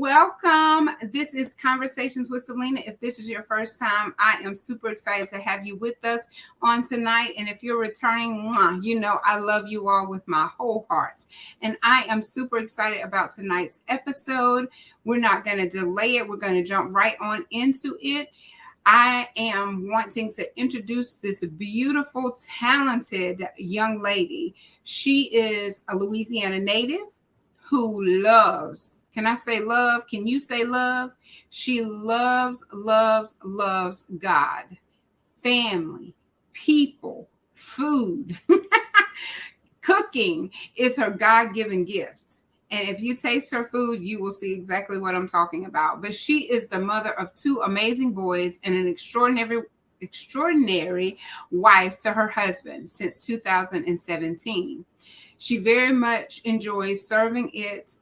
welcome. This is Conversations with Celena. If this is your first time, I am super excited to have you with us on tonight. And if you're returning, you know I love you all with my whole heart. And I am super excited about tonight's episode. We're not going to delay it. We're going to jump right on into it. I am wanting to introduce this beautiful, talented young lady. She is a Louisiana native who loves, can I say love? Can you say love? She loves God, family, people, food. Cooking is her God-given gift. And if you taste her food, you will see exactly what I'm talking about. But she is the mother of two amazing boys and an extraordinary wife to her husband since 2017. She very much enjoys serving it.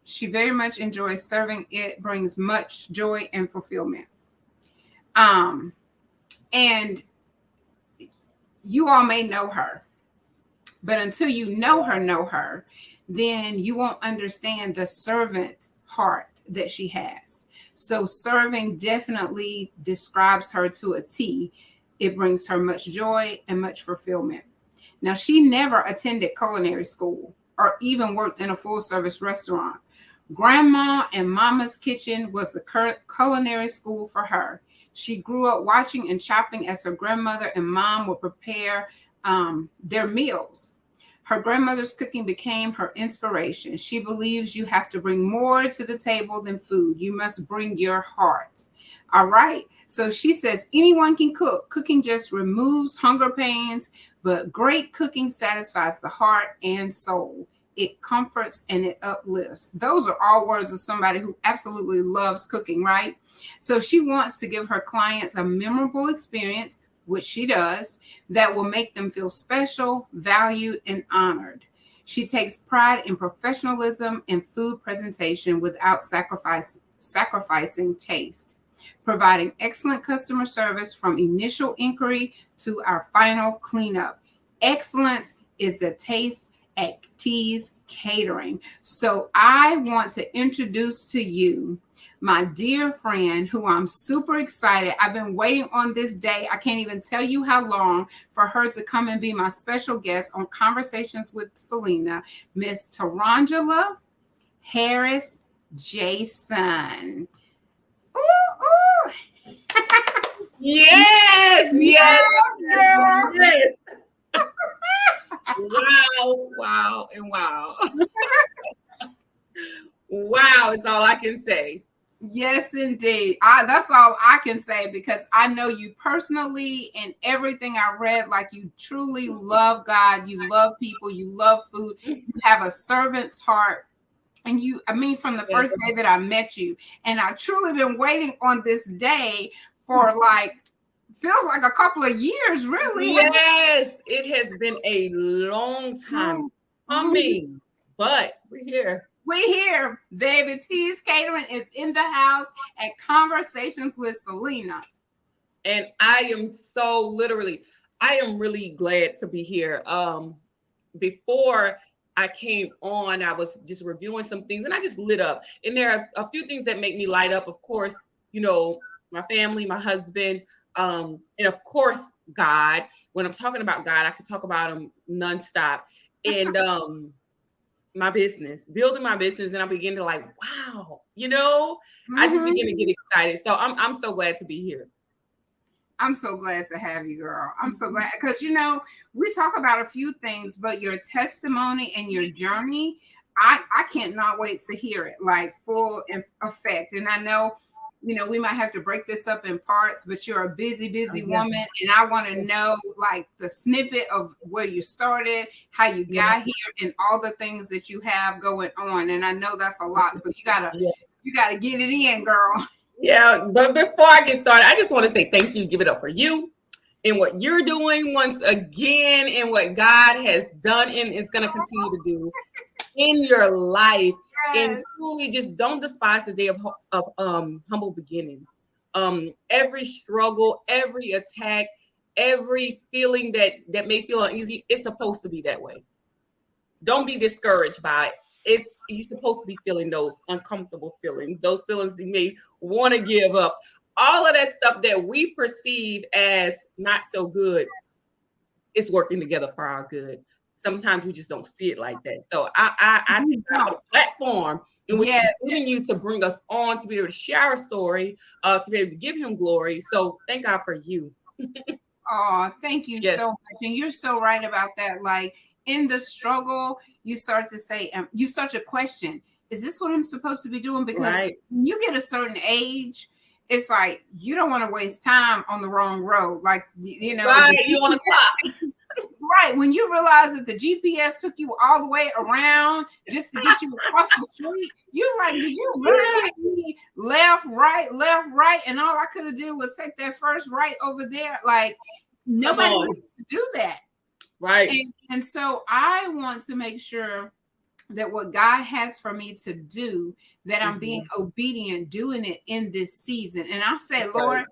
It brings much joy and fulfillment. And you all may know her, but until you know her, then you won't understand the servant heart that she has. So serving definitely describes her to a T. It brings her much joy and much fulfillment. Now, she never attended culinary school or even worked in a full-service restaurant. Grandma and Mama's kitchen was the culinary school for her. She grew up watching and chopping as her grandmother and mom would prepare their meals. Her grandmother's cooking became her inspiration. She believes you have to bring more to the table than food. You must bring your heart. All right. So she says anyone can cook. Cooking just removes hunger pains, but great cooking satisfies the heart and soul. It comforts and it uplifts. Those are all words of somebody who absolutely loves cooking, right? So she wants to give her clients a memorable experience, which she does, that will make them feel special, valued, and honored. She takes pride in professionalism and food presentation without sacrificing taste, providing excellent customer service from initial inquiry to our final cleanup. Excellence is the taste at T's Catering. So I want to introduce to you my dear friend who I'm super excited. I've been waiting on this day. I can't even tell you how long for her to come and be my special guest on Conversations with Celena, Miss Tirongila Harris-Jason. Ooh. Yes. Wow. Wow is all I can say. Yes, indeed. That's all I can say because I know you personally and everything I read, like you truly love God, you love people, you love food, you have a servant's heart. And from the first day that I met you, and I truly been waiting on this day for feels like a couple of years, really. Yes, it has been a long time coming, but we're here. We're here, baby. T's Catering is in the house at Conversations with Celena. And I am really glad to be here. Before I came on, I was just reviewing some things and I just lit up. And there are a few things that make me light up. Of course, my family, my husband, and of course, God. When I'm talking about God, I could talk about him nonstop. And building my business, and I begin to wow, I just begin to get excited. So I'm so glad to be here. I'm so glad to have you, girl. I'm so glad because we talk about a few things, but your testimony and your journey, I cannot wait to hear it full effect. And I know, we might have to break this up in parts, but you're a busy woman. And I want to know the snippet of where you started, how you got here, and all the things that you have going on. And I know that's a lot. So you gotta get it in, girl. Yeah. But before I get started, I just want to say thank you. Give it up for you and what you're doing once again and what God has done and is going to continue to do in your life. Yes. And truly just don't despise the day of humble beginnings. Every struggle, every attack, every feeling that may feel uneasy, it's supposed to be that way. Don't be discouraged by you're supposed to be feeling those uncomfortable feelings, those feelings you may want to give up, all of that stuff that we perceive as not so good. It's working together for our good. Sometimes we just don't see it like that. So I think about the platform in which he's giving you to bring us on, to be able to share our story, to be able to give him glory. So thank God for you. Oh, thank you so much. And you're so right about that. Like in the struggle, you start to say, you start to question, is this what I'm supposed to be doing? Because when you get a certain age, it's like you don't want to waste time on the wrong road. Like, you know, you on the clock. Right. When you realize that the GPS took you all the way around just to get you across the street, you're like, did you really take me left, right, and all I could have did was take that first right over there? Like, nobody wants to do that. Right. And so I want to make sure that what God has for me to do, that I'm being obedient, doing it in this season. And I say, Lord,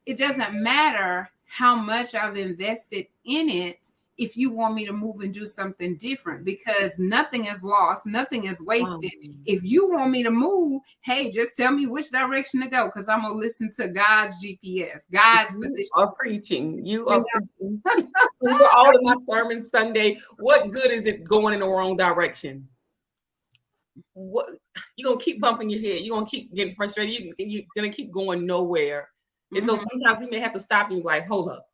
it doesn't matter how much I've invested in it if you want me to move and do something different, because nothing is lost, nothing is wasted. If you want me to move, hey, just tell me which direction to go, because I'm gonna listen to God's GPS, God's position. You are preaching. You are preaching. For all of my sermons Sunday, what good is it going in the wrong direction? What you're gonna keep bumping your head, you're gonna keep getting frustrated, you're gonna keep going nowhere. And so sometimes we may have to stop and be like, hold up,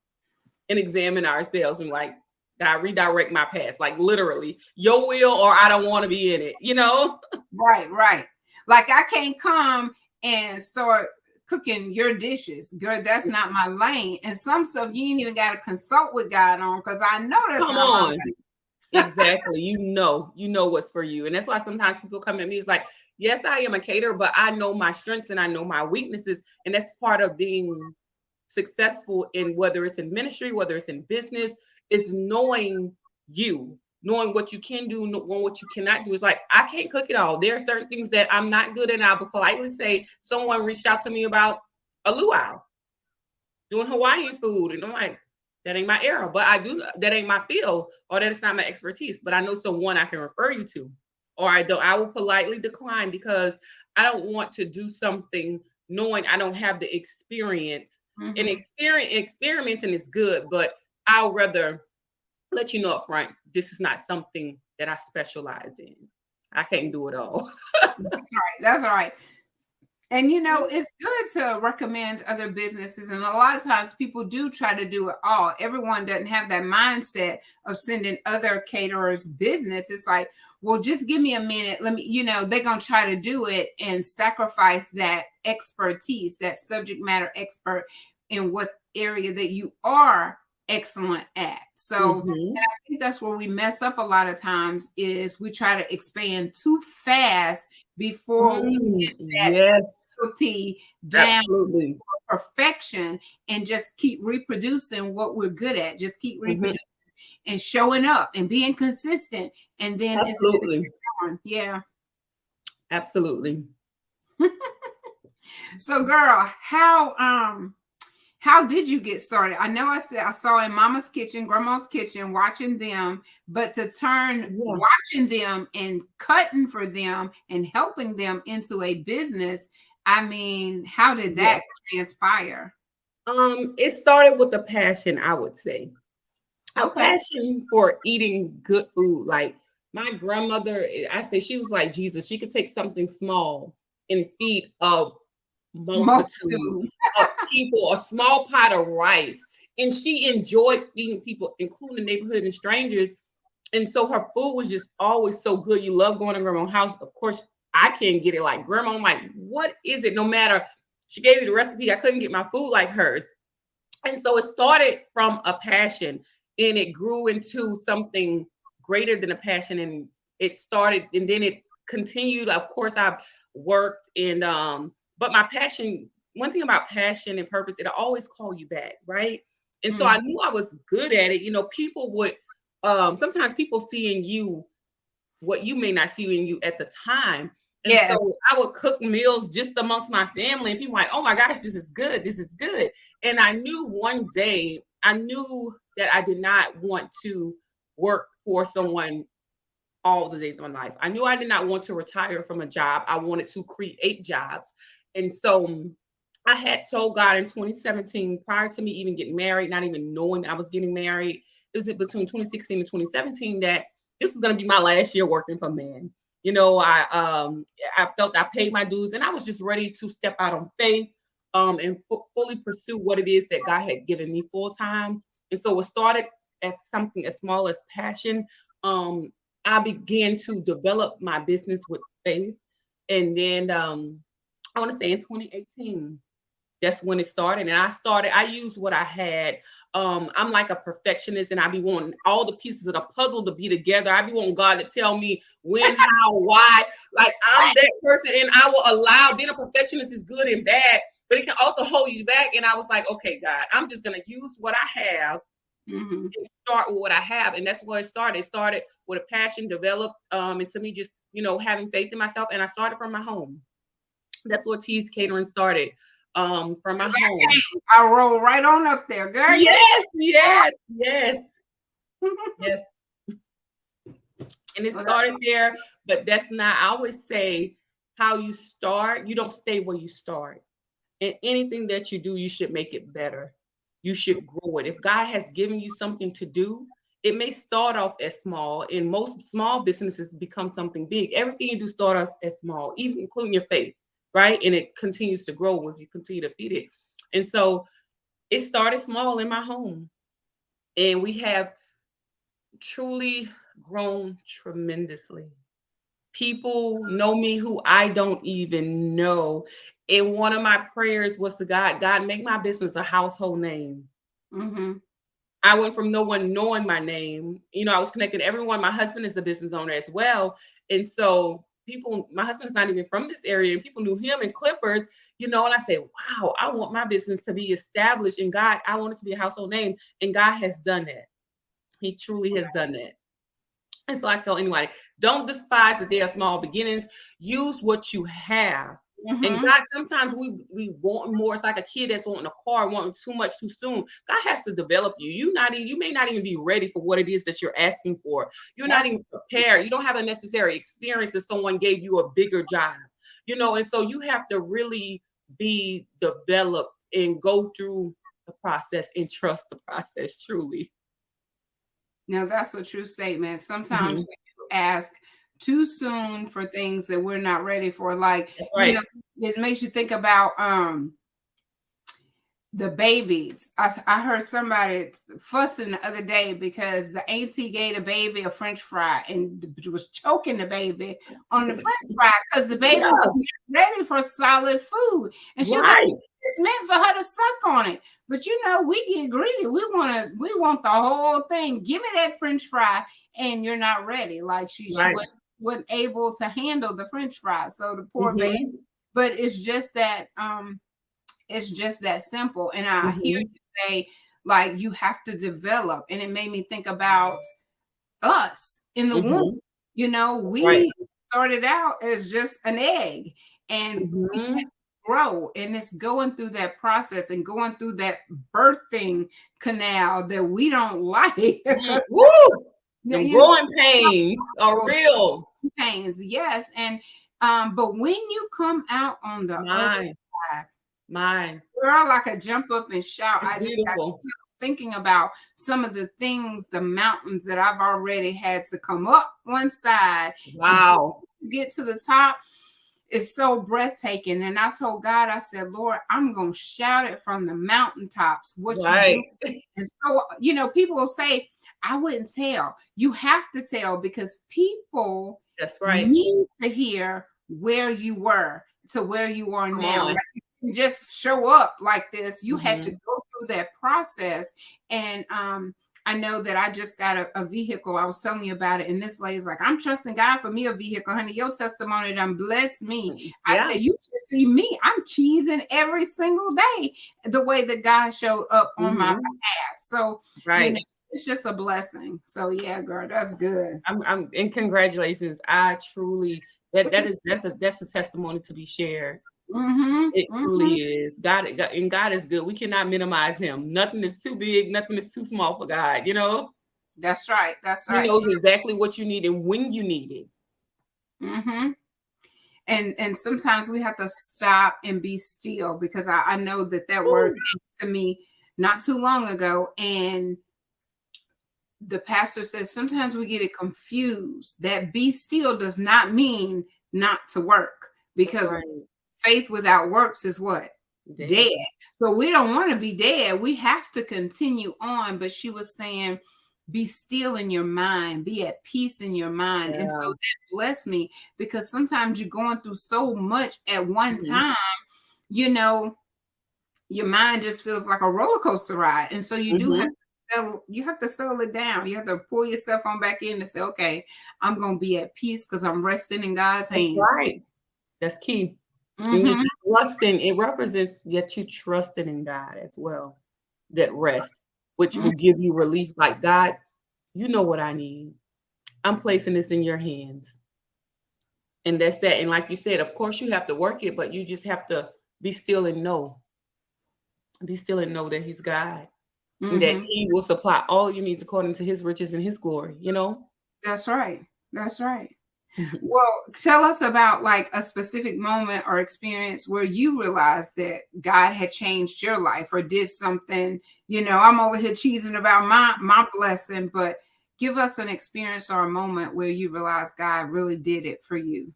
and examine ourselves and like, God, redirect my path, like literally your will, or I don't want to be in it, you know? Right. Like I can't come and start cooking your dishes. Girl, that's not my lane. And some stuff you ain't even got to consult with God on, because I know that's not my lane. Exactly. You know what's for you. And that's why sometimes people come at me, it's like, yes, I am a caterer, but I know my strengths and I know my weaknesses. And that's part of being successful in, whether it's in ministry, whether it's in business, is knowing knowing what you can do, knowing what you cannot do. It's like, I can't cook it all. There are certain things that I'm not good at. I would politely say, someone reached out to me about a luau, doing Hawaiian food. And I'm like, that ain't my era, but that ain't my field, or that is not my expertise, but I know someone I can refer you to, or I will politely decline, because I don't want to do something knowing I don't have the experience. And experimenting is good, but I'll rather let you know up front, this is not something that I specialize in. I can't do it all. That's all right. And, you know, it's good to recommend other businesses. And a lot of times people do try to do it all. Everyone doesn't have that mindset of sending other caterers business. It's like, well, just give me a minute. Let me, you know, they're going to try to do it and sacrifice that expertise, that subject matter expert in what area that you are excellent at. So and I think that's where we mess up a lot of times, is we try to expand too fast before we get that specialty down to perfection, and just keep reproducing what we're good at. Just keep reproducing and showing up and being consistent, and then absolutely, absolutely. So, girl, how did you get started? I know I saw in Mama's Kitchen, Grandma's Kitchen, watching them, but to turn watching them and cutting for them and helping them into a business, I mean, how did that transpire? It started with a passion, I would say. A passion for eating good food. Like my grandmother, I say she was like Jesus. She could take something small and feed a multitude of people, a small pot of rice. And she enjoyed feeding people, including the neighborhood and strangers. And so her food was just always so good. You love going to grandma's house. Of course, I can't get it like grandma. I'm like, what is it? No matter, she gave me the recipe, I couldn't get my food like hers. And so it started from a passion, and it grew into something greater than a passion. And it started, and then it continued. Of course, I've worked and but my passion, one thing about passion and purpose, it'll always call you back, right? And so I knew I was good at it. You know, people would sometimes people see in you what you may not see in you at the time. And so I would cook meals just amongst my family, and people were like, oh my gosh, this is good. This is good. And I knew one day, I knew that I did not want to work for someone all the days of my life. I knew I did not want to retire from a job. I wanted to create jobs. And so I had told God in 2017, prior to me even getting married, not even knowing I was getting married, it was between 2016 and 2017 that this was going to be my last year working for man. I felt I paid my dues and I was just ready to step out on faith and fully pursue what it is that God had given me full time. And so it started as something as small as passion. I began to develop my business with faith. And then I want to say in 2018, that's when it started. And I used what I had. I'm like a perfectionist and I be wanting all the pieces of the puzzle to be together. I be wanting God to tell me when, how, why. Like I'm that person and I will allow, being a perfectionist is good and bad, but it can also hold you back. And I was like, okay, God, I'm just going to use what I have and start with what I have. And that's where it started. It started with a passion developed into me just, having faith in myself. And I started from my home. That's what T's Catering started. From my home. I roll right on up there, girl. Yes. And it started there, but that's not, I always say how you start, you don't stay where you start. And anything that you do, you should make it better. You should grow it. If God has given you something to do, it may start off as small. And most small businesses become something big. Everything you do start off as small, even including your faith. Right. And it continues to grow if you continue to feed it. And so it started small in my home. And we have truly grown tremendously. People know me who I don't even know. And one of my prayers was to God, make my business a household name. I went from no one knowing my name. I was connected to everyone. My husband is a business owner as well. And so my husband's not even from this area, and people knew him in Clippers, and I say, wow, I want my business to be established, and God, I want it to be a household name, and God has done that. He truly has done that. And so I tell anybody, don't despise the day of small beginnings. Use what you have. And God, sometimes we want more. It's like a kid that's wanting a car, wanting too much too soon. God has to develop you. You may not even be ready for what it is that you're asking for. You're not even prepared. You don't have the necessary experience if someone gave you a bigger job, and so you have to really be developed and go through the process and trust the process truly. Now that's a true statement. Sometimes when you ask too soon for things that we're not ready for, like it makes you think about the babies. I heard somebody fussing the other day because the auntie gave the baby a French fry and was choking the baby on the French fry because the baby was not ready for solid food. And she's like, it's meant for her to suck on it. But we get greedy. We want the whole thing. Give me that French fry, and you're not ready. Like she wasn't able to handle the French fry. So the poor baby. But it's just that simple. And I hear you say, like, you have to develop. And it made me think about us in the womb. We started out as just an egg, and we had to grow, and it's going through that process and going through that birthing canal that we don't like. The growing pains are real. Pains, yes. And but when you come out on the other side, girl, I could jump up and shout. I just got thinking about some of the things, the mountains that I've already had to come up one side. Wow. Get to the top. It's so breathtaking. And I told God, I said, Lord, I'm going to shout it from the mountaintops. What you do. And so, people will say, I wouldn't tell. You have to tell because people need to hear where you were to where you are now. Like, you can just show up like this. You had to go through that process. And I know that I just got a vehicle. I was telling you about it. And this lady's like, I'm trusting God for me a vehicle. Honey, your testimony done blessed me. I said, you should see me. I'm cheesing every single day the way that God showed up on my behalf. So, it's just a blessing. So yeah, girl, that's good. I'm and congratulations. I truly that's a testimony to be shared. It truly is. God is good. We cannot minimize him. Nothing is too big, nothing is too small for God, That's right. That's He right. knows exactly what you need and when you need it. Mm-hmm. And sometimes we have to stop and be still, because I know that word came to me not too long ago, and the pastor says sometimes we get it confused. That be still does not mean not to work, because faith without works is what? Dead. So we don't want to be dead. We have to continue on. But she was saying, be still in your mind, be at peace in your mind. And so that blessed me, because sometimes you're going through so much at one time, you know, your mind just feels like a roller coaster ride. And so you do have to settle it down. You have to pull yourself on back in and say, okay, I'm going to be at peace because I'm resting in God's hand. That's right. That's key. And you trusting, it represents that you trusting in God as well. That rest, which will give you relief. Like, God, you know what I need. I'm placing this in your hands. And that's that. And like you said, of course you have to work it, but you just have to be still and know. Be still and know that he's God. And that he will supply all your needs according to his riches and his glory, you know? That's right. That's right. Well, tell us about like a specific moment or experience where you realized that God had changed your life or did something. You know, I'm over here cheesing about my blessing, but give us an experience or a moment where you realized God really did it for you.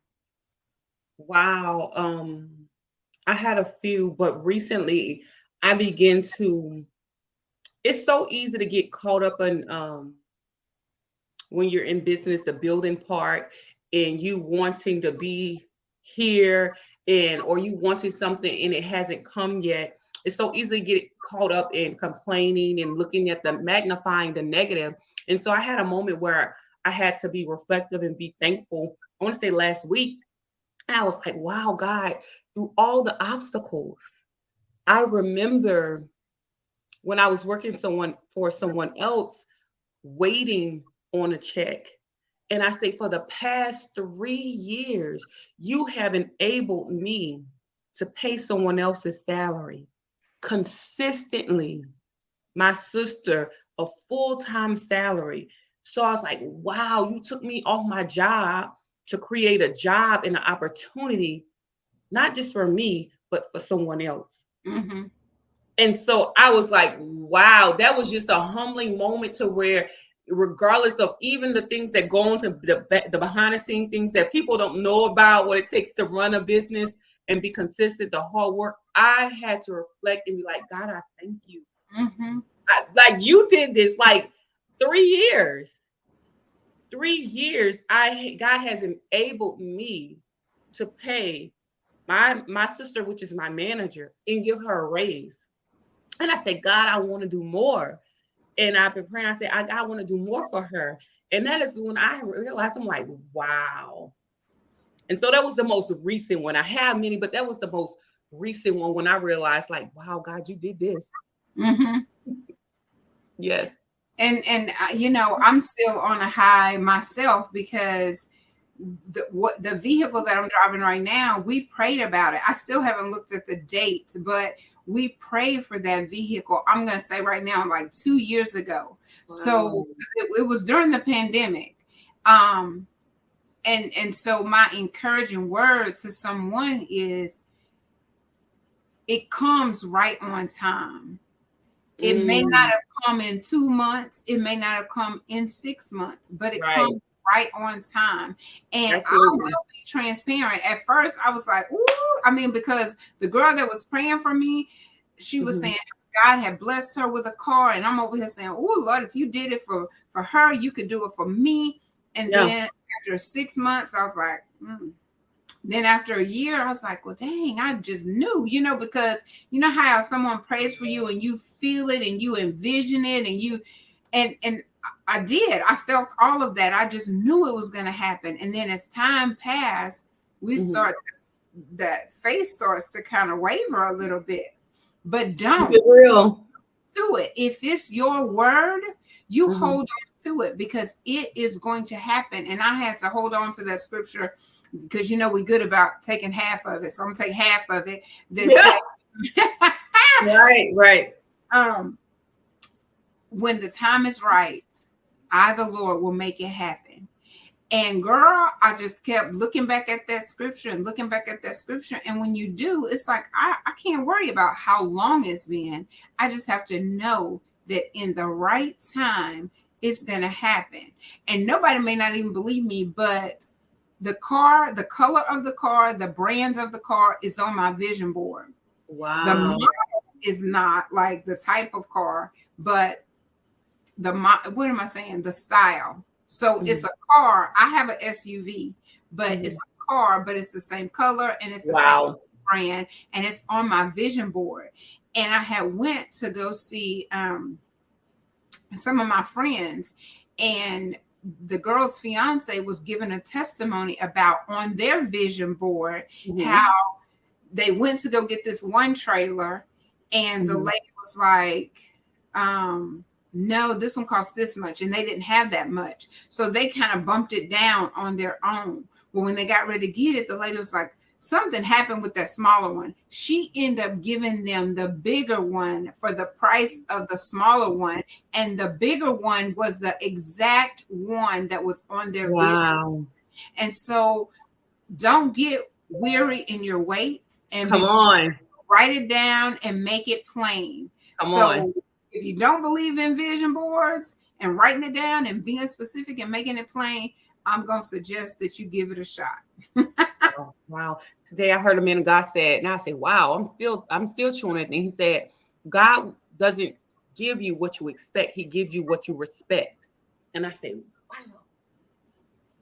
Wow. I had a few, but recently I began to, it's so easy to get caught up in when you're in business, the building part, and you wanting to be here, and or you wanted something and it hasn't come yet. It's so easy to get caught up in complaining and looking at the magnifying the negative. And so I had a moment where I had to be reflective and be thankful. I want to say last week, and I was like, wow, God, through all the obstacles, I remember when I was working for someone else, waiting on a check. And I say, for the past 3 years, you have enabled me to pay someone else's salary consistently. My sister, a full-time salary. So I was like, wow, you took me off my job to create a job and an opportunity, not just for me, but for someone else. And so I was like, wow, that was just a humbling moment to where, regardless of even the things that go into the behind the scene things that people don't know about, what it takes to run a business and be consistent, the hard work, I had to reflect and be like, God, I thank you. Like you did this like 3 years. 3 years, God has enabled me to pay my sister, which is my manager, and give her a raise. And I said, God, I want to do more. And I've been praying. I said, I want to do more for her. And that is when I realized, I'm like, wow. And so that was the most recent one. I have many, but that was the most recent one when I realized, like, wow, God, you did this. Yes. And you know, I'm still on a high myself, because the vehicle that I'm driving right now, we prayed about it. I still haven't looked at the date, but we prayed for that vehicle. I'm going to say right now, like 2 years ago. Wow. So it was during the pandemic. And so my encouraging word to someone is, it comes right on time. It may not have come in 2 months. It may not have come in 6 months, but it comes right on time. And absolutely. I will be transparent. At first, I was like, ooh, I mean, because the girl that was praying for me, she was saying God had blessed her with a car. And I'm over here saying, oh, Lord, if you did it for her, you could do it for me. And then after 6 months, I was like, Then after a year, I was like, well, dang, I just knew, you know, because you know how someone prays for you and you feel it and you envision it and you, and I did. I felt all of that. I just knew it was going to happen. And then as time passed, we start that faith starts to kind of waver a little bit. But don't get real to it. If it's your word, you hold on to it, because it is going to happen. And I had to hold on to that scripture, because you know we're good about taking half of it. So I'm gonna take half of it. Right. When the time is right, I, the Lord, will make it happen. And girl, I just kept looking back at that scripture and looking back at that scripture. And when you do, it's like, I can't worry about how long it's been. I just have to know that in the right time, it's going to happen. And nobody may not even believe me, but the car, the color of the car, the brands of the car is on my vision board. Wow. The model is not, like the type of car, but what am I saying? The style. So it's a car. I have an SUV, but it's a car, but it's the same color and it's the same brand, and it's on my vision board. And I had went to go see some of my friends, and the girl's fiance was giving a testimony about on their vision board how they went to go get this one trailer, and the lady was like, no, this one costs this much, and they didn't have that much, so they kind of bumped it down on their own. Well, when they got ready to get it, the lady was like, something happened with that smaller one. She ended up giving them the bigger one for the price of the smaller one, and the bigger one was the exact one that was on their vision. And so don't get weary in your wait, and write it down and make it plain. If you don't believe in vision boards and writing it down and being specific and making it plain, I'm going to suggest that you give it a shot. Wow. Today I heard a man of God said, and I say, wow, I'm still chewing it. And he said, God doesn't give you what you expect. He gives you what you respect. And I say, wow.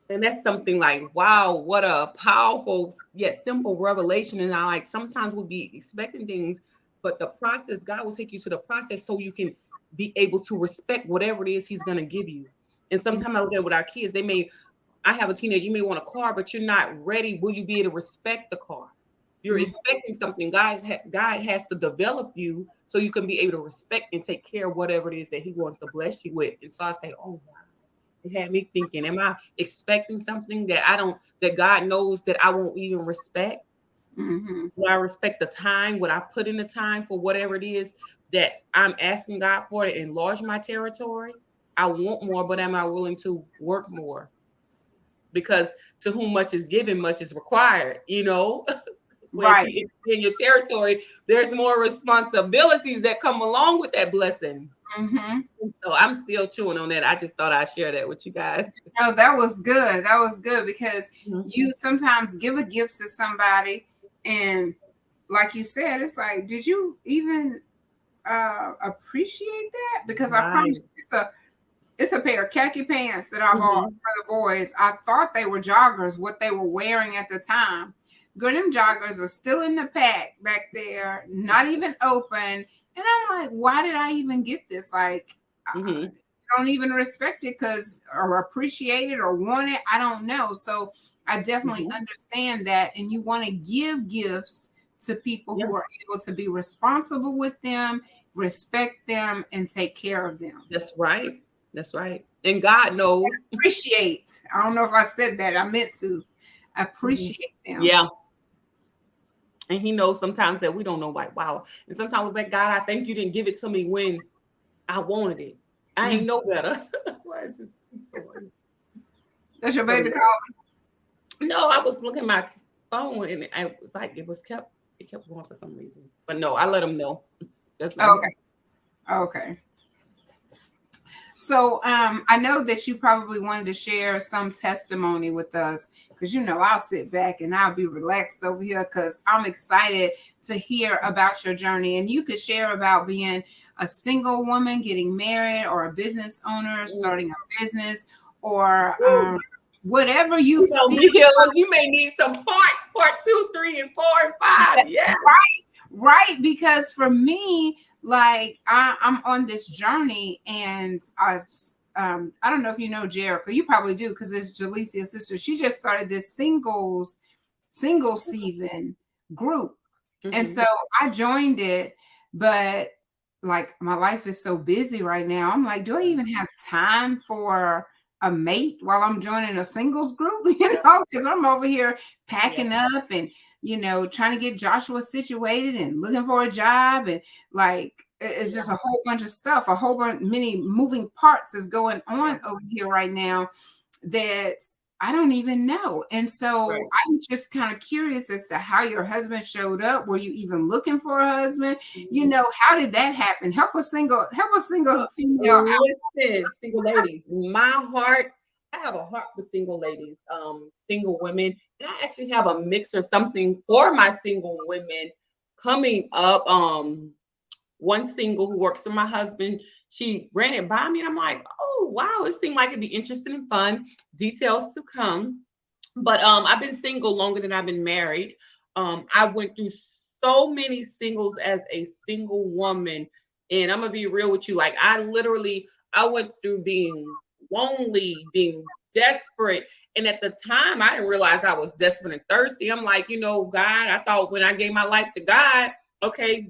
And that's something like, wow, what a powerful yet simple revelation. And I like, sometimes we'll be expecting things, but the process, God will take you to the process so you can be able to respect whatever it is he's going to give you. And sometimes I look at with our kids, I have a teenager, you may want a car, but you're not ready. Will you be able to respect the car? You're expecting something. God has to develop you so you can be able to respect and take care of whatever it is that he wants to bless you with. And so I say, oh, wow. It had me thinking, am I expecting something that God knows that I won't even respect? Will I respect the time? Would I put in the time for whatever it is that I'm asking God for to enlarge my territory? I want more, but am I willing to work more? Because to whom much is given, much is required, Right. If in your territory, there's more responsibilities that come along with that blessing. So I'm still chewing on that. I just thought I'd share that with you guys. No, that was good. That was good because you sometimes give a gift to somebody, and like you said, it's like, did you even appreciate that? Because I promise it's a pair of khaki pants that I bought for the boys. I thought they were joggers, what they were wearing at the time. Girl, them joggers are still in the pack back there, not even open. And I'm like, why did I even get this? Like, I don't even respect it or appreciate it or want it. I don't know. So I definitely understand that. And you want to give gifts to people who are able to be responsible with them, respect them, and take care of them. That's right. That's right. And God knows. Appreciate. I don't know if I said that. I meant to appreciate them. Yeah. And he knows sometimes that we don't know, like, wow. And sometimes we're like, God, I think you didn't give it to me when I wanted it. I ain't know better. Why is this going? That's your baby calling? No, I was looking at my phone and I was like, it kept going for some reason. But no, I let him know. That's Okay. So I know that you probably wanted to share some testimony with us because, I'll sit back and I'll be relaxed over here because I'm excited to hear about your journey. And you could share about being a single woman, getting married, or a business owner, starting a business, or whatever you feel. You may need some parts, part 2, 3, and 4, and 5. Yeah. Right. Because for me, like I'm on this journey, and I don't know if you know Jerica. You probably do because it's Jalicia's sister. She just started this single season group, and so I joined it. But like my life is so busy right now, I'm like, do I even have time for a mate while I'm joining a singles group? Because I'm over here packing up and trying to get Joshua situated and looking for a job, and like It's just a whole bunch of stuff, a whole bunch, many moving parts is going on over here right now that I don't even know. And so Right. I'm just kind of curious as to how your husband showed up. Were you even looking for a husband? You know, how did that happen? Help a single female out. Listen, single ladies, my heart, I have a heart for single ladies, single women, and I actually have a mix or something for my single women coming up. One single who works for my husband, she ran it by me, and I'm like, oh wow, it seemed like it'd be interesting and fun. Details to come. But I've been single longer than I've been married. I went through so many singles as a single woman, and I'm gonna be real with you. Like I went through being lonely, being desperate, and at the time I didn't realize I was desperate and thirsty. I'm like, God, I thought when I gave my life to God, okay,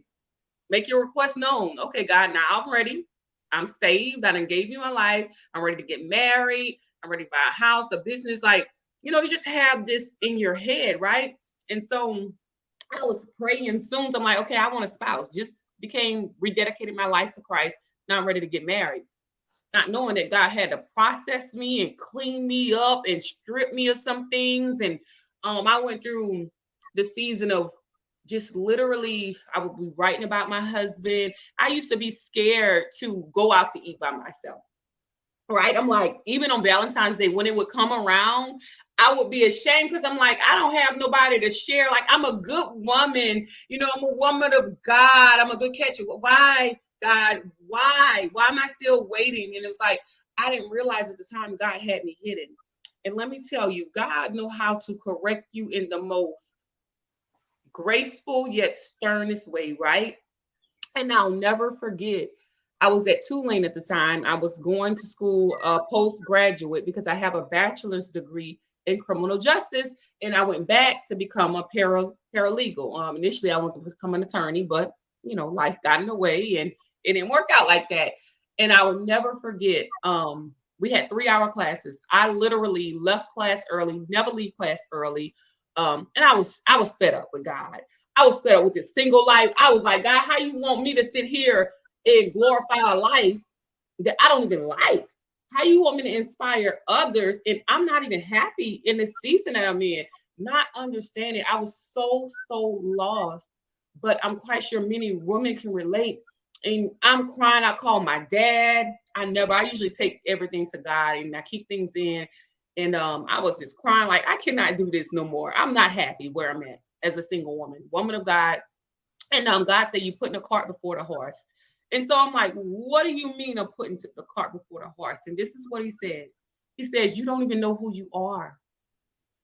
make your request known. Okay, God, now I'm ready. I'm saved. I done gave you my life. I'm ready to get married. I'm ready to buy a house, a business. Like, you just have this in your head, right? And so I was praying soon. So I'm like, okay, I want a spouse. Just rededicated my life to Christ. Now I'm ready to get married. Not knowing that God had to process me and clean me up and strip me of some things. And I went through the season of just literally, I would be writing about my husband. I used to be scared to go out to eat by myself. Right. I'm like, even on Valentine's Day, when it would come around, I would be ashamed because I'm like, I don't have nobody to share. Like, I'm a good woman. I'm a woman of God. I'm a good catcher. Why, God? Why? Why am I still waiting? And it was like, I didn't realize at the time God had me hidden. And let me tell you, God know how to correct you in the most graceful yet sternest way, right? And I'll never forget, I was at Tulane at the time. I was going to school postgraduate because I have a bachelor's degree in criminal justice, and I went back to become a paralegal. Initially, I wanted to become an attorney, but life got in the way, and it didn't work out like that. And I will never forget. We had 3-hour classes. I literally left class early, never leave class early. And I was fed up with God. I was fed up with this single life. I was like, God, how you want me to sit here and glorify a life that I don't even like? How you want me to inspire others? And I'm not even happy in the season that I'm in. Not understanding. I was so lost. But I'm quite sure many women can relate. And I'm crying. I call my dad. I usually take everything to God and I keep things in. And I was just crying, like, I cannot do this no more. I'm not happy where I'm at as a single woman of God. And God said, you putting the cart before the horse. And so I'm like, what do you mean I'm putting the cart before the horse? And this is what he said. He says, you don't even know who you are.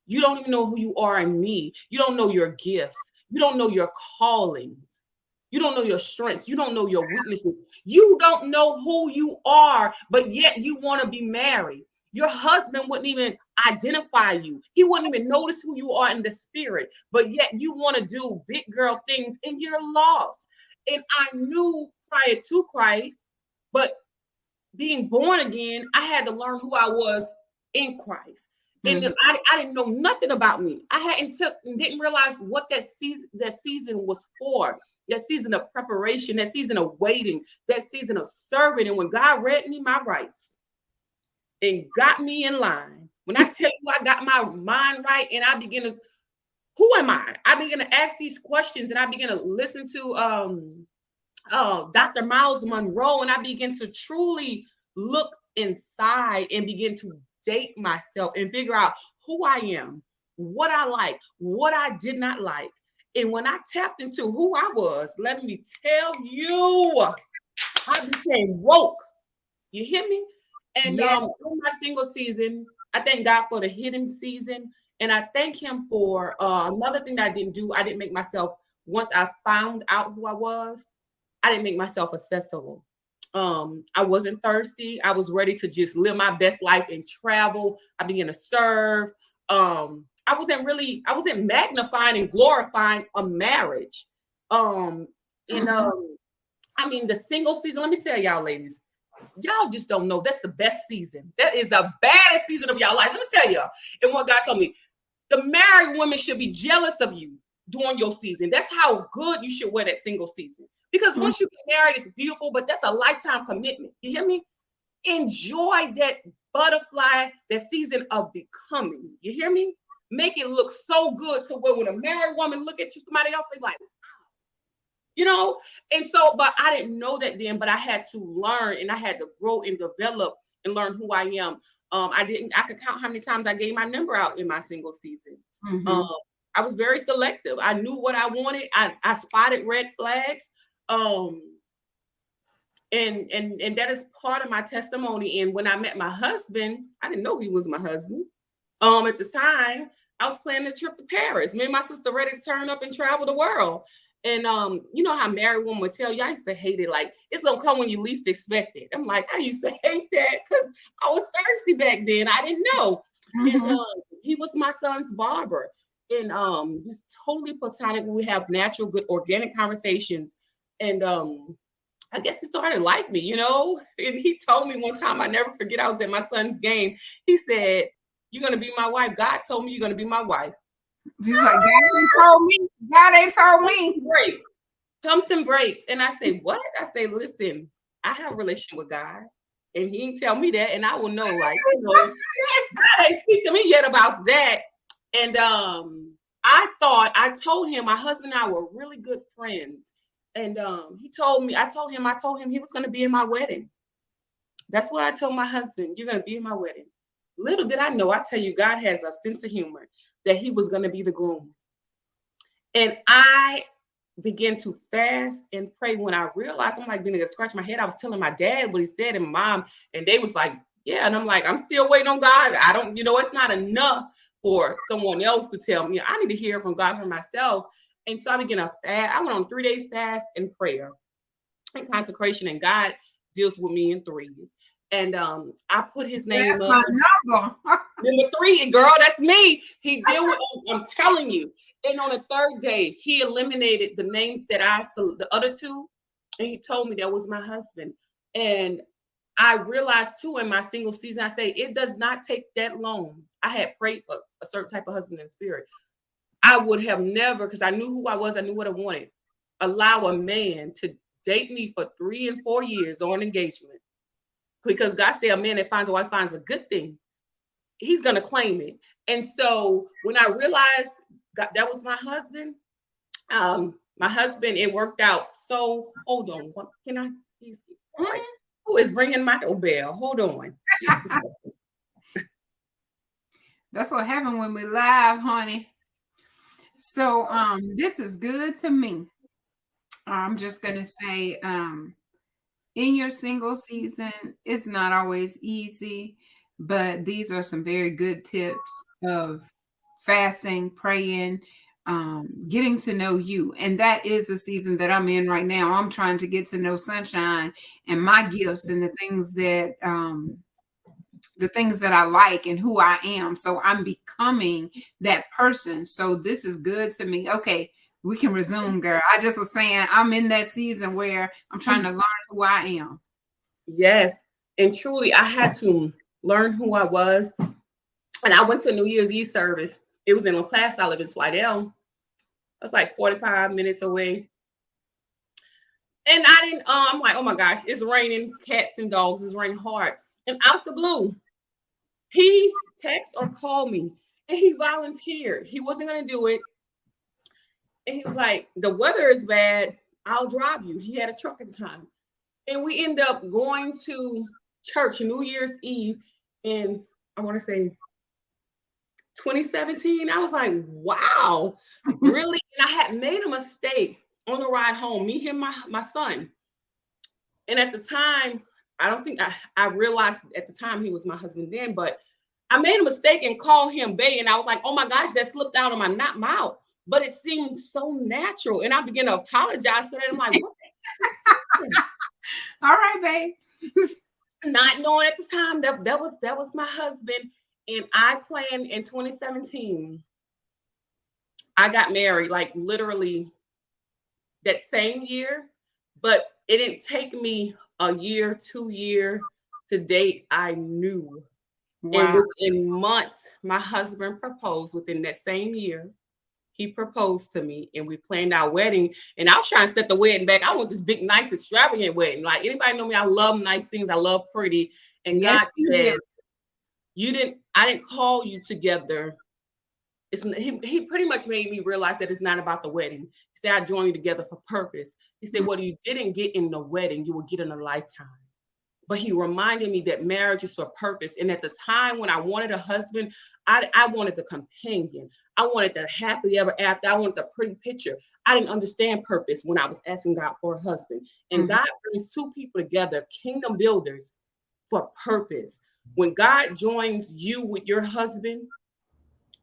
You don't even know who you are in me. You don't know your gifts. You don't know your callings. You don't know your strengths. You don't know your weaknesses. You don't know who you are, but yet you want to be married. Your husband wouldn't even identify you. He wouldn't even notice who you are in the spirit, but yet you want to do big girl things and you're lost. And I knew prior to Christ, but being born again, I had to learn who I was in Christ. And I didn't know nothing about me. I didn't realize what that season was for. That season of preparation, that season of waiting, that season of serving. And when God read me my rights and got me in line, when I tell you I got my mind right and I begin to, who am I? I begin to ask these questions and I begin to listen to Dr. Miles Monroe, and I begin to truly look inside and begin to date myself and figure out who I am, what I like, what I did not like. And when I tapped into who I was, let me tell you, I became woke. You hear me? And in my single season, I thank God for the hidden season. And I thank him for another thing that I didn't do. I didn't make myself, once I found out who I was, I didn't make myself accessible. I wasn't thirsty. I was ready to just live my best life and travel. I began to serve. I wasn't magnifying and glorifying a marriage. I mean, the single season, let me tell y'all, ladies, y'all just don't know. That's the best season. That is the baddest season of y'all life. Let me tell y'all. And what God told me, the married women should be jealous of you during your season. That's how good you should wear that single season. Because once you get married, it's beautiful, but that's a lifetime commitment. You hear me? Enjoy that butterfly, that season of becoming. You hear me? Make it look so good to where when a married woman look at you, somebody else, they like, you know? And so, but I didn't know that then, but I had to learn and I had to grow and develop and learn who I am. I could count how many times I gave my number out in my single season. I was very selective. I knew what I wanted. I spotted red flags. And that is part of my testimony. And when I met my husband, I didn't know he was my husband. At the time, I was planning a trip to Paris. Me and my sister ready to turn up and travel the world. And you know how married women would tell you, I used to hate it. Like, it's gonna come when you least expect it. I'm like, I used to hate that because I was thirsty back then. I didn't know. And he was my son's barber. And just totally platonic. We have natural, good, organic conversations. And I guess he started like me, you know? And he told me one time, I never forget, I was at my son's game. He said, "You're going to be my wife. God told me you're going to be my wife." She's like, God ain't told me. God ain't told me. Breaks. Pumped and breaks. And I say, what? I say, listen, I have a relationship with God. And he didn't tell me that. And I will know, like, you know, God ain't speak to me yet about that. And I told him, my husband and I were really good friends. And I told him he was going to be in my wedding. That's what I told my husband. You're going to be in my wedding. Little did I know, I tell you, God has a sense of humor, that he was going to be the groom. And I began to fast and pray when I realized, I'm like, beginning to scratch my head. I was telling my dad what he said and my mom, and they was like, yeah. And I'm like, I'm still waiting on God. I don't, you know, it's not enough for someone else to tell me. I need to hear from God for myself. And so I began to fast. I went on 3-day fast and prayer and consecration, and God deals with me in threes. And I put his name That's up. my number. Number 3, girl, that's me. He deal with, I'm telling you. And on the 3rd day, he eliminated the names that the other 2, and he told me that was my husband. And I realized too in my single season, I say it does not take that long. I had prayed for a certain type of husband in the spirit. I would have never, because I knew who I was, I knew what I wanted, allow a man to date me for 3 and 4 years on engagement. Because God said a man that finds a wife finds a good thing. He's going to claim it. And so when I realized that was my husband, it worked out. So hold on. What can I, who is ringing my doorbell? Hold on. That's what happened when we live, honey. So this is good to me. I'm just going to say, in your single season, it's not always easy, but these are some very good tips of fasting, praying, getting to know you. And that is the season that I'm in right now. I'm trying to get to know Sunshine and my gifts and the things that I like and who I am. So I'm becoming that person. So this is good to me. Okay, we can resume, girl. I just was saying I'm in that season where I'm trying to learn who I am. Yes. And truly, I had to learn who I was. And I went to New Year's Eve service. It was in a class. I live in Slidell. That's like 45 minutes away. And I'm like, oh my gosh, it's raining cats and dogs. It's raining hard. And out the blue, he texted or called me and he volunteered. He wasn't going to do it. And he was like, the weather is bad. I'll drive you. He had a truck at the time. And we end up going to church New Year's Eve in, I want to say, 2017. I was like, wow, really? And I had made a mistake on the ride home, me, him, my son. And at the time, I don't think I realized at the time he was my husband then, but I made a mistake and called him bae. And I was like, oh my gosh, that slipped out of my mouth. But it seemed so natural. And I began to apologize for that. I'm like, what? All right, babe. Not knowing at the time that was my husband. And I planned in 2017. I got married like literally that same year, but it didn't take me a year, 2 years to date. I knew. Wow. And within months, my husband proposed within that same year. he proposed to me and we planned our wedding. And I was trying to set the wedding back. I want this big, nice, extravagant wedding. Like anybody know me, I love nice things. I love pretty. And Yes, God says, I didn't call you together. He pretty much made me realize that it's not about the wedding. He said, I joined you together for purpose. He said, what you didn't get in the wedding, you will get in a lifetime. But he reminded me that marriage is for purpose. And at the time when I wanted a husband, I wanted the companion. I wanted the happily ever after. I wanted the pretty picture. I didn't understand purpose when I was asking God for a husband. And God brings two people together, kingdom builders, for purpose. When God joins you with your husband,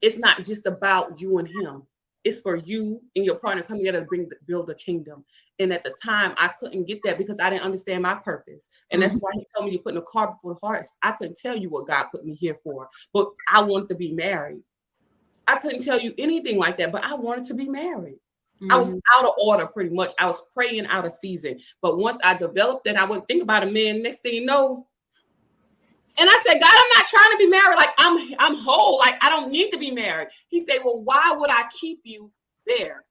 it's not just about you and him. It's for you and your partner coming together to build the kingdom. And at the time, I couldn't get that because I didn't understand my purpose. And that's why he told me you're putting a cart before the horse. I couldn't tell you what God put me here for, but I wanted to be married. I couldn't tell you anything like that, but I wanted to be married. I was out of order pretty much. I was praying out of season. But once I developed that, I wouldn't think about a man. Next thing you know, and I said, God, I'm not trying to be married. Like I'm whole. Like I don't need to be married. He said, well, why would I keep you there?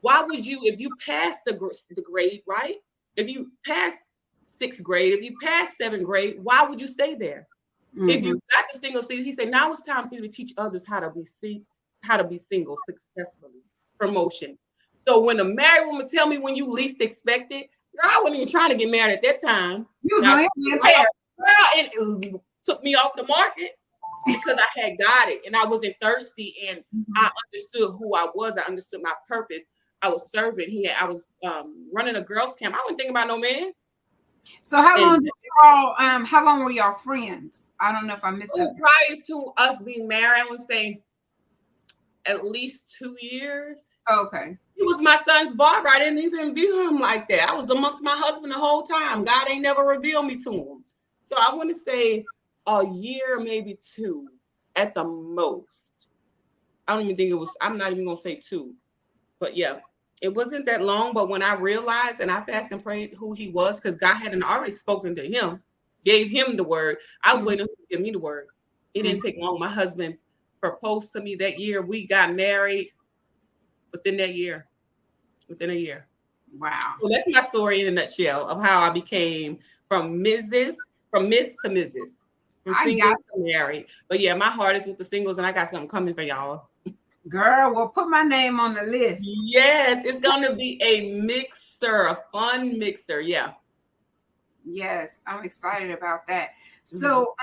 Why would you, if you pass the grade, right? If you pass 6th grade, if you pass 7th grade, why would you stay there? If you got the single season, he said, now it's time for you to teach others how to be single successfully. Promotion. So when a married woman tell me when you least expect it, girl, I wasn't even trying to get married at that time. You was only it took me off the market because I had got it and I wasn't thirsty and I understood who I was. I understood my purpose. I was serving here. I was running a girls' camp. I wasn't thinking about no man. So how long were y'all friends? I don't know if I missed that. Prior to us being married, I would say at least 2 years. Okay. He was my son's barber. I didn't even view him like that. I was amongst my husband the whole time. God ain't never revealed me to him. So I want to say a year, maybe 2 at the most. I don't even think it was, I'm not even going to say 2. But yeah, it wasn't that long. But when I realized and I fasted and prayed who he was, because God hadn't already spoken to him, gave him the word. I was waiting for him to give me the word. It didn't take long. My husband proposed to me that year. We got married within that year. Within a year. Wow. So that's my story in a nutshell of how I became from Miss to Mrs. From single to married. But yeah, my heart is with the singles and I got something coming for y'all. Girl, well, put my name on the list. Yes, it's going to be a mixer, a fun mixer. Yeah. Yes, I'm excited about that. So,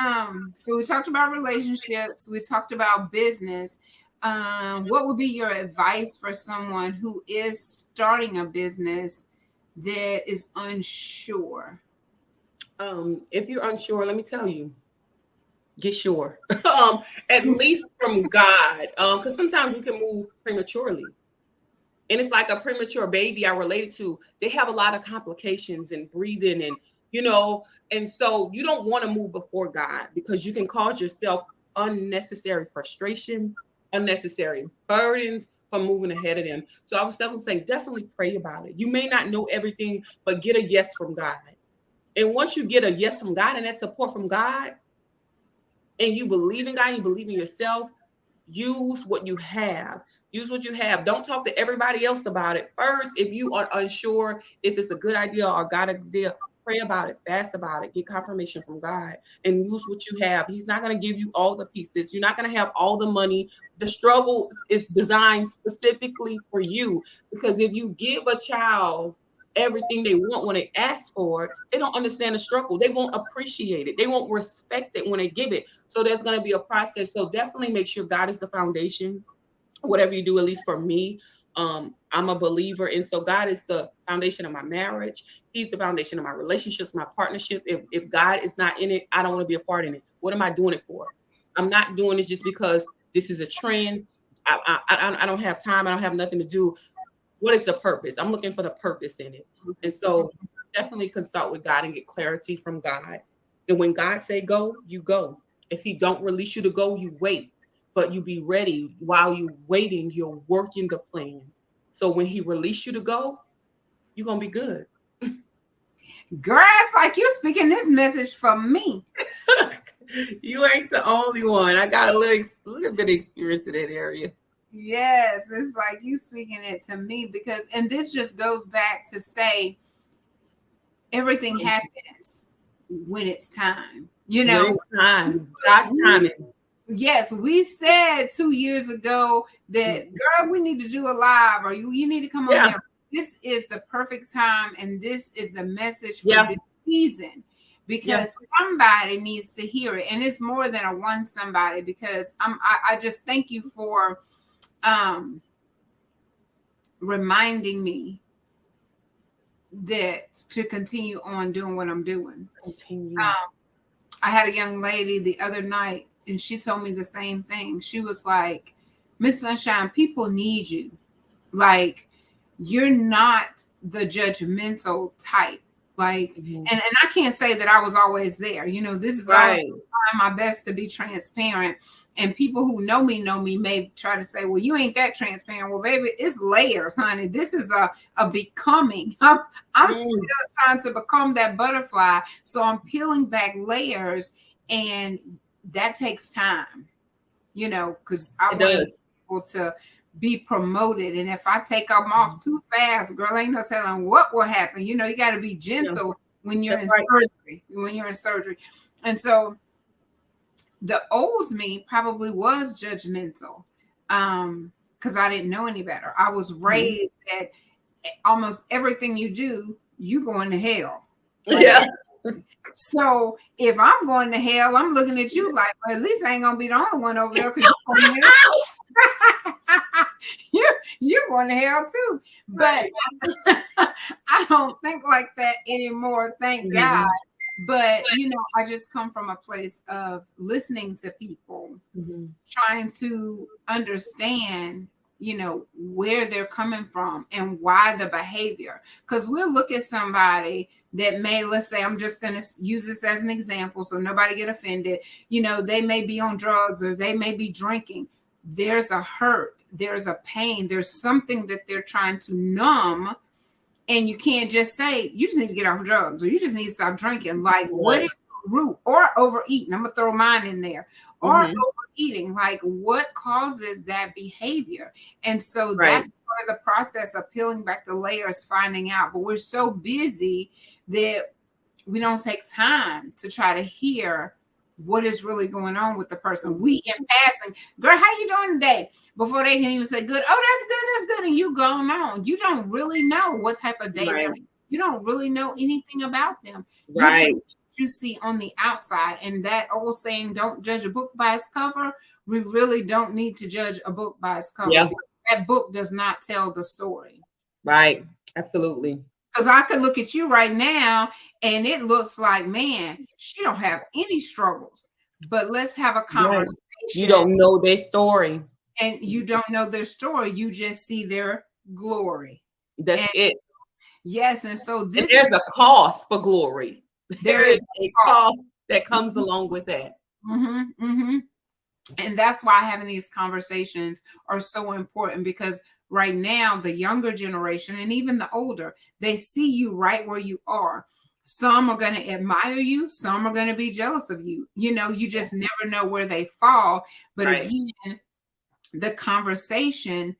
so we talked about relationships. We talked about business. What would be your advice for someone who is starting a business that is unsure? If you're unsure, let me tell you, get sure. At least from God, because sometimes we can move prematurely. And it's like a premature baby I related to. They have a lot of complications and breathing and, and so you don't want to move before God because you can cause yourself unnecessary frustration, unnecessary burdens from moving ahead of them. So I was definitely saying, definitely pray about it. You may not know everything, but get a yes from God. And once you get a yes from God and that support from God, and you believe in God, you believe in yourself, use what you have. Use what you have. Don't talk to everybody else about it. First, if you are unsure if it's a good idea or got a idea, pray about it, fast about it, get confirmation from God, and use what you have. He's not going to give you all the pieces. You're not going to have all the money. The struggle is designed specifically for you, because if you give a child everything they want when they ask for it, they don't understand the struggle. They won't appreciate it. They won't respect it when they give it. So there's going to be a process. So definitely make sure God is the foundation. Whatever you do, at least for me, I'm a believer. And so God is the foundation of my marriage. He's the foundation of my relationships, my partnership. If God is not in it, I don't want to be a part in it. What am I doing it for? I'm not doing this just because this is a trend. I don't have time. I don't have nothing to do. What is the purpose? I'm looking for the purpose in it. And so definitely consult with God and get clarity from God. And when God say go, you go. If he don't release you to go, you wait. But you be ready. While you waiting, you're working the plan. So when he release you to go, you're going to be good. Girl, it's like you speaking this message for me. You ain't the only one. I got a little bit of experience in that area. Yes, it's like you speaking it to me because, and this just goes back to say everything happens when it's time. You When know, it's time, God's timing. yes, we said 2 years ago that, girl, we need to do a live, or you need to come on Yeah. there. This is the perfect time, and this is the message for Yeah. this season, because somebody needs to hear it, and it's more than a one somebody. Because I just thank you for reminding me that to continue on doing what I'm doing. Continue. I had a young lady the other night, and she told me the same thing. She was like, Miss Sunshine, people need you. Like, you're not the judgmental type. Like, and I can't say that I was always there. You know, this is all trying my best to be transparent. And people who know me may try to say, well, you ain't that transparent. Well, baby, it's layers, honey. This is a becoming. I'm still trying to become that butterfly. So I'm peeling back layers, and that takes time, you know, because I want people to be promoted. And if I take them off too fast, girl, ain't no telling what will happen. You know, you got to be gentle when you're in surgery. When you're in surgery. And so the old me probably was judgmental because I didn't know any better. I was raised that almost everything you do, you going to hell. Like, so if I'm going to hell, I'm looking at you like, well, at least I ain't gonna be the only one over there, because you're going to hell too. But I don't think like that anymore, thank God. But, you know, I just come from a place of listening to people, trying to understand, you know, where they're coming from and why the behavior. Because we'll look at somebody that may, let's say, I'm just going to use this as an example so nobody get offended. You know, they may be on drugs, or they may be drinking. There's a hurt, there's a pain, there's something that they're trying to numb. And you can't just say, you just need to get off drugs, or you just need to stop drinking. Like, what is the root? Or overeating? I'm going to throw mine in there. Or overeating. Like, what causes that behavior? And so that's part of the process of peeling back the layers, finding out. But we're so busy that we don't take time to try to hear what is really going on with the person. We in passing, girl, how you doing today? Before they can even say good, oh, that's good, and you going on. You don't really know what type of day they're in. You don't really know anything about them. You see on the outside. And that old saying, don't judge a book by its cover. We really don't need to judge a book by its cover. That book does not tell the story. Right. Absolutely. Because I could look at you right now and it looks like, man, she don't have any struggles. But let's have a conversation. You don't know their story. And you don't know their story. You just see their glory. That's it. Yes. And so there's a cost for glory. There is a cost that comes along with that. And that's why having these conversations are so important, because right now, the younger generation and even the older, they see you right where you are. Some are going to admire you. Some are going to be jealous of you. You know, you just never know where they fall. But again, the conversation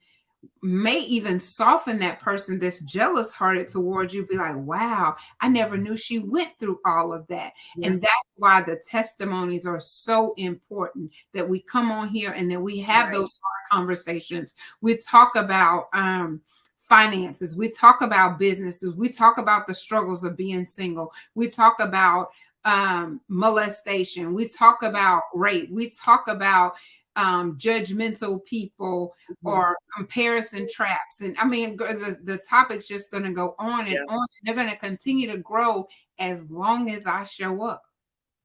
may even soften that person that's jealous hearted towards you. Be like, wow, I never knew she went through all of that. And that's why the testimonies are so important, that we come on here and that we have those hard conversations. We talk about finances. We talk about businesses. We talk about the struggles of being single. We talk about molestation. We talk about rape. We talk about judgmental people or comparison traps. And I mean, the topic's just going to go on and on. They're going to continue to grow as long as I show up.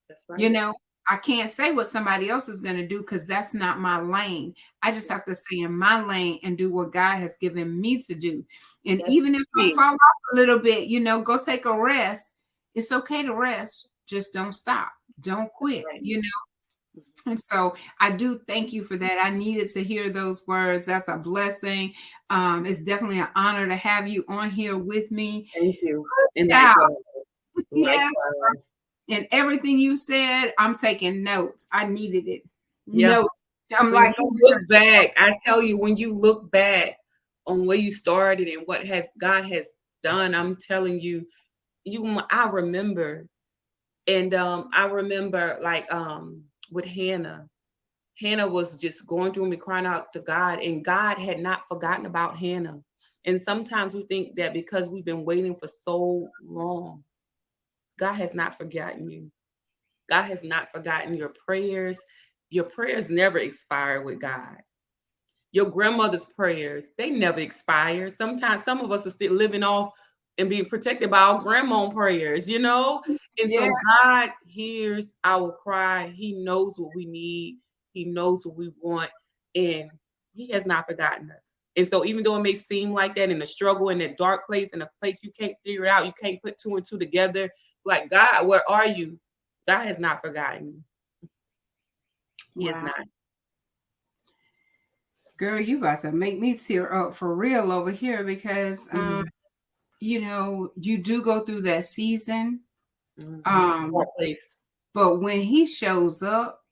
That's right. You know, I can't say what somebody else is going to do, because that's not my lane. I just have to stay in my lane and do what God has given me to do. And even if I fall off a little bit, you know, go take a rest. It's okay to rest. Just don't stop. Don't quit, you know. And so I do thank you for that. I needed to hear those words. That's a blessing. It's definitely an honor to have you on here with me. Thank you. And yes. And everything you said, I'm taking notes. I needed it. Notes. I'm When like, you look back, I tell you, when you look back on where you started and what has God has done, I'm telling you, I remember. And I remember like with Hannah. Hannah was just going through me crying out to God, and God had not forgotten about Hannah. And sometimes we think that because we've been waiting for so long, God has not forgotten you. God has not forgotten your prayers. Your prayers never expire with God. Your grandmother's prayers, they never expire. Sometimes some of us are still living off and being protected by our grandma prayers, you know? And yeah, so God hears our cry. He knows what we need. He knows what we want. And he has not forgotten us. And so even though it may seem like that in a struggle, in a dark place, in a place you can't figure it out, you can't put two and two together, like, God, where are you? God has not forgotten you. He has wow. not. Girl, you about to make me tear up for real over here because Mhm. you know, you do go through that season. It's a dark place. But when he shows up,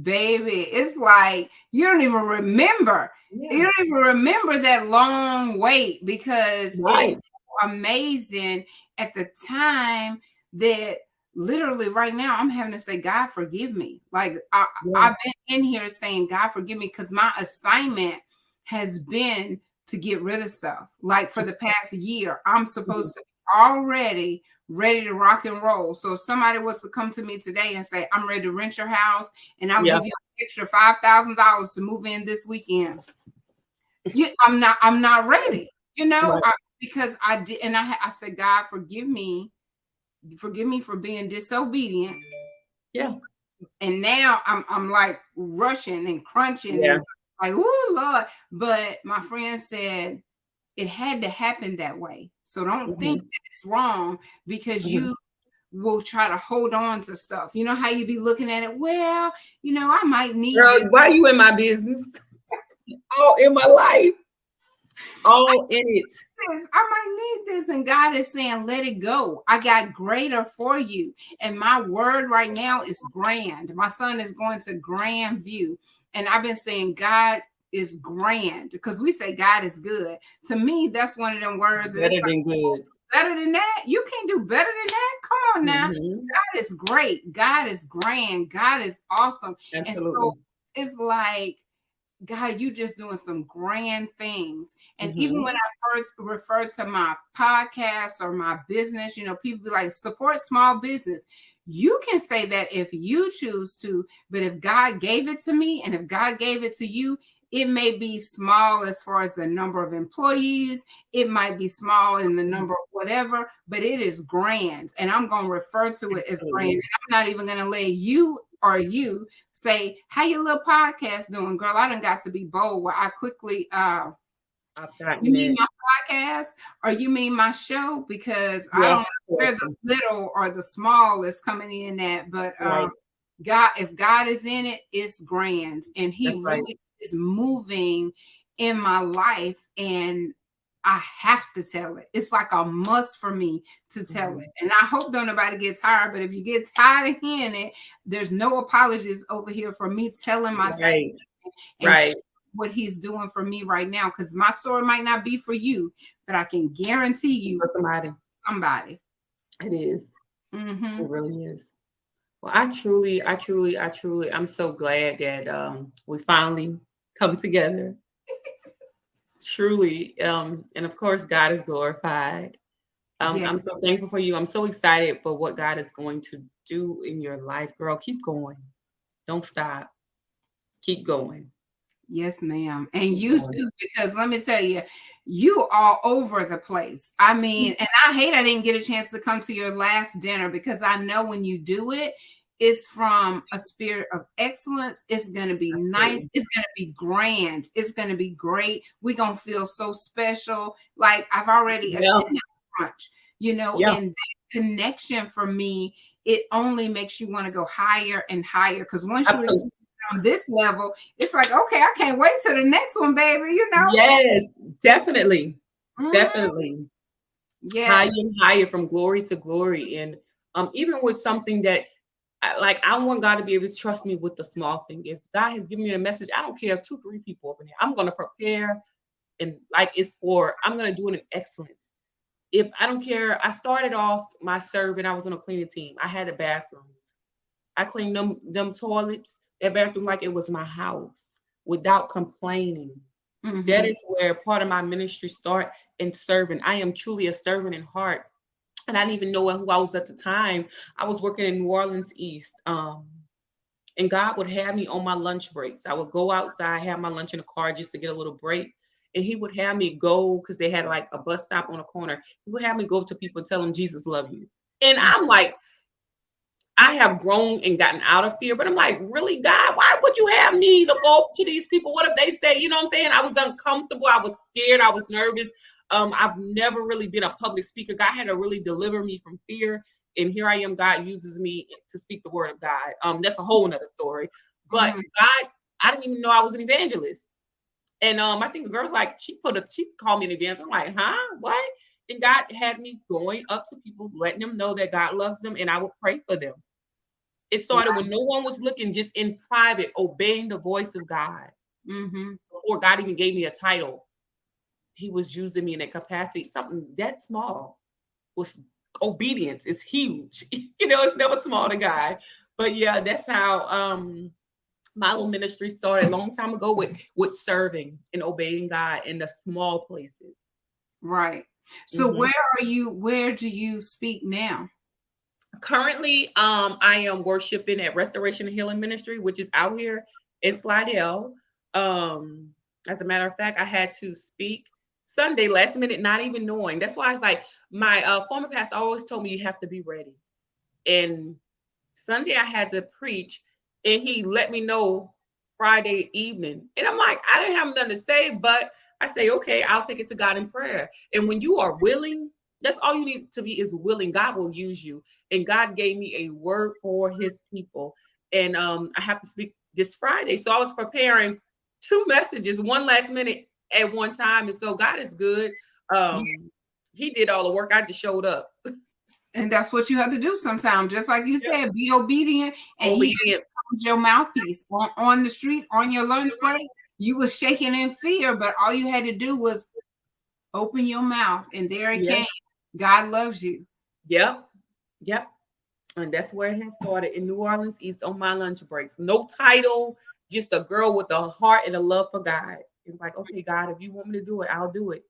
baby, it's like you don't even remember. You Yeah. don't even remember that long wait because it's Right. amazing at the time that literally right now I'm having to say, God, forgive me. Like Yeah. I've been in here saying, God, forgive me, because my assignment has been to get rid of stuff. Like for the past year, I'm supposed to be already ready to rock and roll. So if somebody was to come to me today and say, I'm ready to rent your house and I'll Yeah. give you an extra $5,000 to move in this weekend. I'm not ready, you know, Right. because I did. And I said, God, forgive me for being disobedient. Yeah. And now I'm like rushing and crunching Yeah. and like, oh Lord. But my friend said it had to happen that way. So don't think Mhm. that it's wrong because Mhm. you will try to hold on to stuff. You know how you be looking at it? Well, you know, I might need Girl, this. why are you in my business? All in my life. All in it. I might need this. And God is saying, let it go. I got greater for you. And my word right now is grand. My son is going to Grand View. And I've been saying, God is grand, because we say God is good. To me, that's one of them words. It's Better like, than good. better than that? You can't do better than that? Come on now. Mhm. God is great. God is grand. God is awesome. And so Absolutely. it's like, God, you just doing some grand things. And even Mhm. when I first refer to my podcast or my business, you know, people be like, support small business. You can say that if you choose to, but if God gave it to me and if God gave it to you, it may be small as far as the number of employees. It might be small in the number of whatever, but it is grand. And I'm going to refer to it as grand. Absolutely. And I'm not even going to let you say, how your little podcast doing? Girl, I done got to be bold where I quickly I've you gotten mean it. my podcast or you mean my show? Because I Yeah. don't know where the little or the small is coming in at, but Right. God, if God is in it, it's grand. And he That's right. really is moving in my life. And I have to tell it. It's like a must for me to tell it. Mhm. And I hope don't nobody get tired. But if you get tired of hearing it, there's no apologies over here for me telling my testimony Right. and Right. what he's doing for me right now. Because my story might not be for you, but I can guarantee you For somebody. somebody. It is. Mm-hmm. It really is. Well, I'm so glad that we finally come together. Truly. And of course, God is glorified. Yeah. I'm so thankful for you. I'm so excited for what God is going to do in your life, girl. Keep going. Don't stop. Keep going. Yes, ma'am. And Keep you going. too, because let me tell you, you all over the place. I mean, and I hate I didn't get a chance to come to your last dinner because I know when you do it, it's from a spirit of excellence. It's going to be nice. Absolutely. It's going to be grand. It's going to be great. We're going to feel so special. Like I've already Yeah. attended brunch, you know, Yeah. and that connection for me, it only makes you want to go higher and higher. Because once you Absolutely. on this level, it's like, okay, I can't wait till the next one, baby. You know? Yes, definitely. Mhm. Definitely. Higher Yes. and higher from glory to glory. And even with something that I want God to be able to trust me with the small thing. If God has given me a message, I don't care if 2, 3 people open it. I'm going to prepare, and I'm going to do it in excellence. If I don't care, I started off my serving. I was on a cleaning team. I had the bathrooms. I cleaned them toilets, that bathroom like it was my house without complaining. Mm-hmm. That is where part of my ministry start in serving. I am truly a servant in heart. And I didn't even know who I was at the time. I was working in New Orleans East. And God would have me on my lunch breaks. I would go outside, have my lunch in the car just to get a little break. And he would have me go, because they had like a bus stop on a corner. He would have me go to people and tell them Jesus love you. And I'm like, I have grown and gotten out of fear, but I'm like, really, God, why would you have me to go to these people? What if they say, you know what I'm saying? I was uncomfortable. I was scared. I was nervous. I've never really been a public speaker. God had to really deliver me from fear. And here I am. God uses me to speak the word of God. That's a whole nother story. But God, I didn't even know I was an evangelist. And I think the girl's like, she called me an evangelist. I'm like, huh? What? And God had me going up to people, letting them know that God loves them, and I would pray for them. It started when no one was looking, just in private, obeying the voice of God. Before God even gave me a title, he was using me in a capacity. Something that small was obedience. It's huge. It's never small to God. But yeah, that's how my little ministry started a long time ago with serving and obeying God in the small places. Right. So where do you speak now? Currently, I am worshiping at Restoration and Healing Ministry, which is out here in Slidell. As a matter of fact, I had to speak Sunday last minute, not even knowing. That's why it's like my former pastor always told me you have to be ready. And Sunday I had to preach, and he let me know Friday evening. And I'm like, I didn't have nothing to say, but I say, okay, I'll take it to God in prayer. And when you are willing, that's all you need to be, is willing. God will use you. And God gave me a word for his people. And I have to speak this Friday. So I was preparing 2 messages, one last minute at one time. And so God is good. He did all the work. I just showed up. And that's what you have to do sometimes. Just like you said, be obedient. And he becomes your mouthpiece. On the street, on your lunch break, you were shaking in fear, but all you had to do was open your mouth, and there it came. God loves you. Yep. And that's where it has started, in New Orleans East, on my lunch breaks. No title, just a girl with a heart and a love for God. It's like, okay, God, if you want me to do it, I'll do it.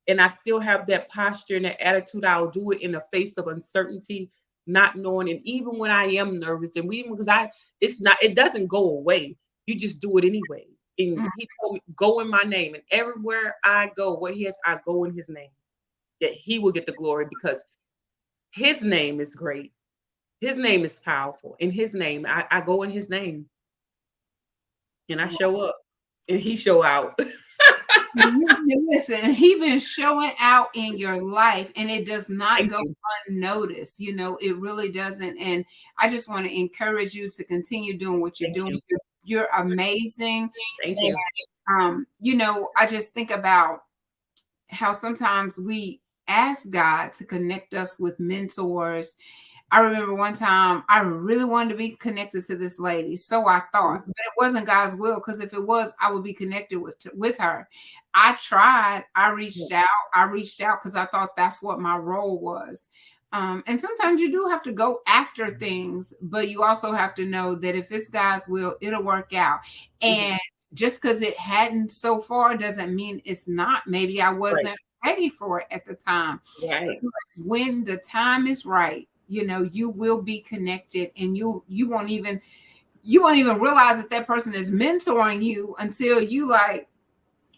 And I still have that posture and that attitude. I'll do it in the face of uncertainty, not knowing. And even when I am nervous, and because it doesn't go away. You just do it anyway. And he told me, go in my name. And everywhere I go, I go in his name. That he will get the glory, because his name is great. His name is powerful. In his name, I go in his name. And I show up, and he show out. Listen, he been showing out in your life, and it does not go unnoticed. It really doesn't. And I just want to encourage you to continue doing what you're doing. You're amazing. Thank you. I just think about how sometimes we ask God to connect us with mentors. I remember one time I really wanted to be connected to this lady. So I thought, but it wasn't God's will, because if it was, I would be connected with her. I tried. I reached out because I thought that's what my role was. And sometimes you do have to go after things, but you also have to know that if it's God's will, it'll work out. And just because it hadn't so far doesn't mean it's not. Maybe I wasn't ready for it at the time. Right. When the time is right, you will be connected, and you won't even realize that person is mentoring you until you like,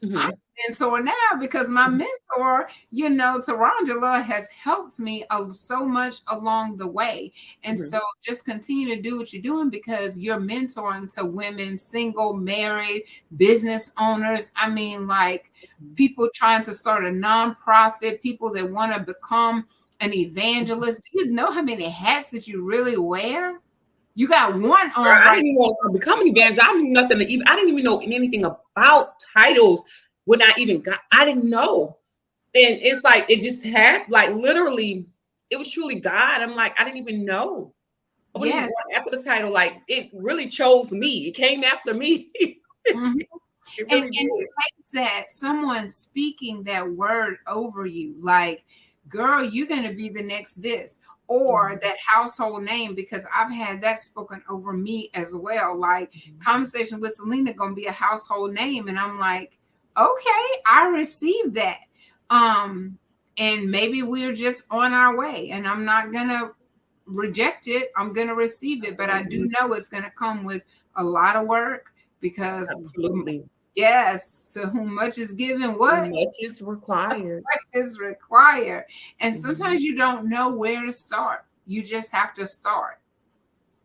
I'm a mentor now, because my mentor, Tirongila, has helped me so much along the way. And so just continue to do what you're doing, because you're mentoring to women, single, married, business owners. I mean, like people trying to start a nonprofit, people that want to become an evangelist. Do you know how many hats that you really wear? You got one on. I didn't even want to become an evangelist. I knew nothing. I didn't even know anything about titles. I didn't know. And it's like, it just happened. Like literally, it was truly God. I'm like, I didn't even know. I wasn't even Yes. born after the title. Like, it really chose me. It came after me. Mhm. It And really it did. takes that someone speaking that word over you, like, girl, you're going to be the next this, or that household name, because I've had that spoken over me as well. Like, conversation with Celena going to be a household name. And I'm like, okay, I received that. And maybe we're just on our way, and I'm not going to reject it. I'm going to receive it, but I do know it's going to come with a lot of work, because Absolutely. yes, to whom much is given, what Much is required. is required. And Mhm. sometimes you don't know where to start. You just have to start.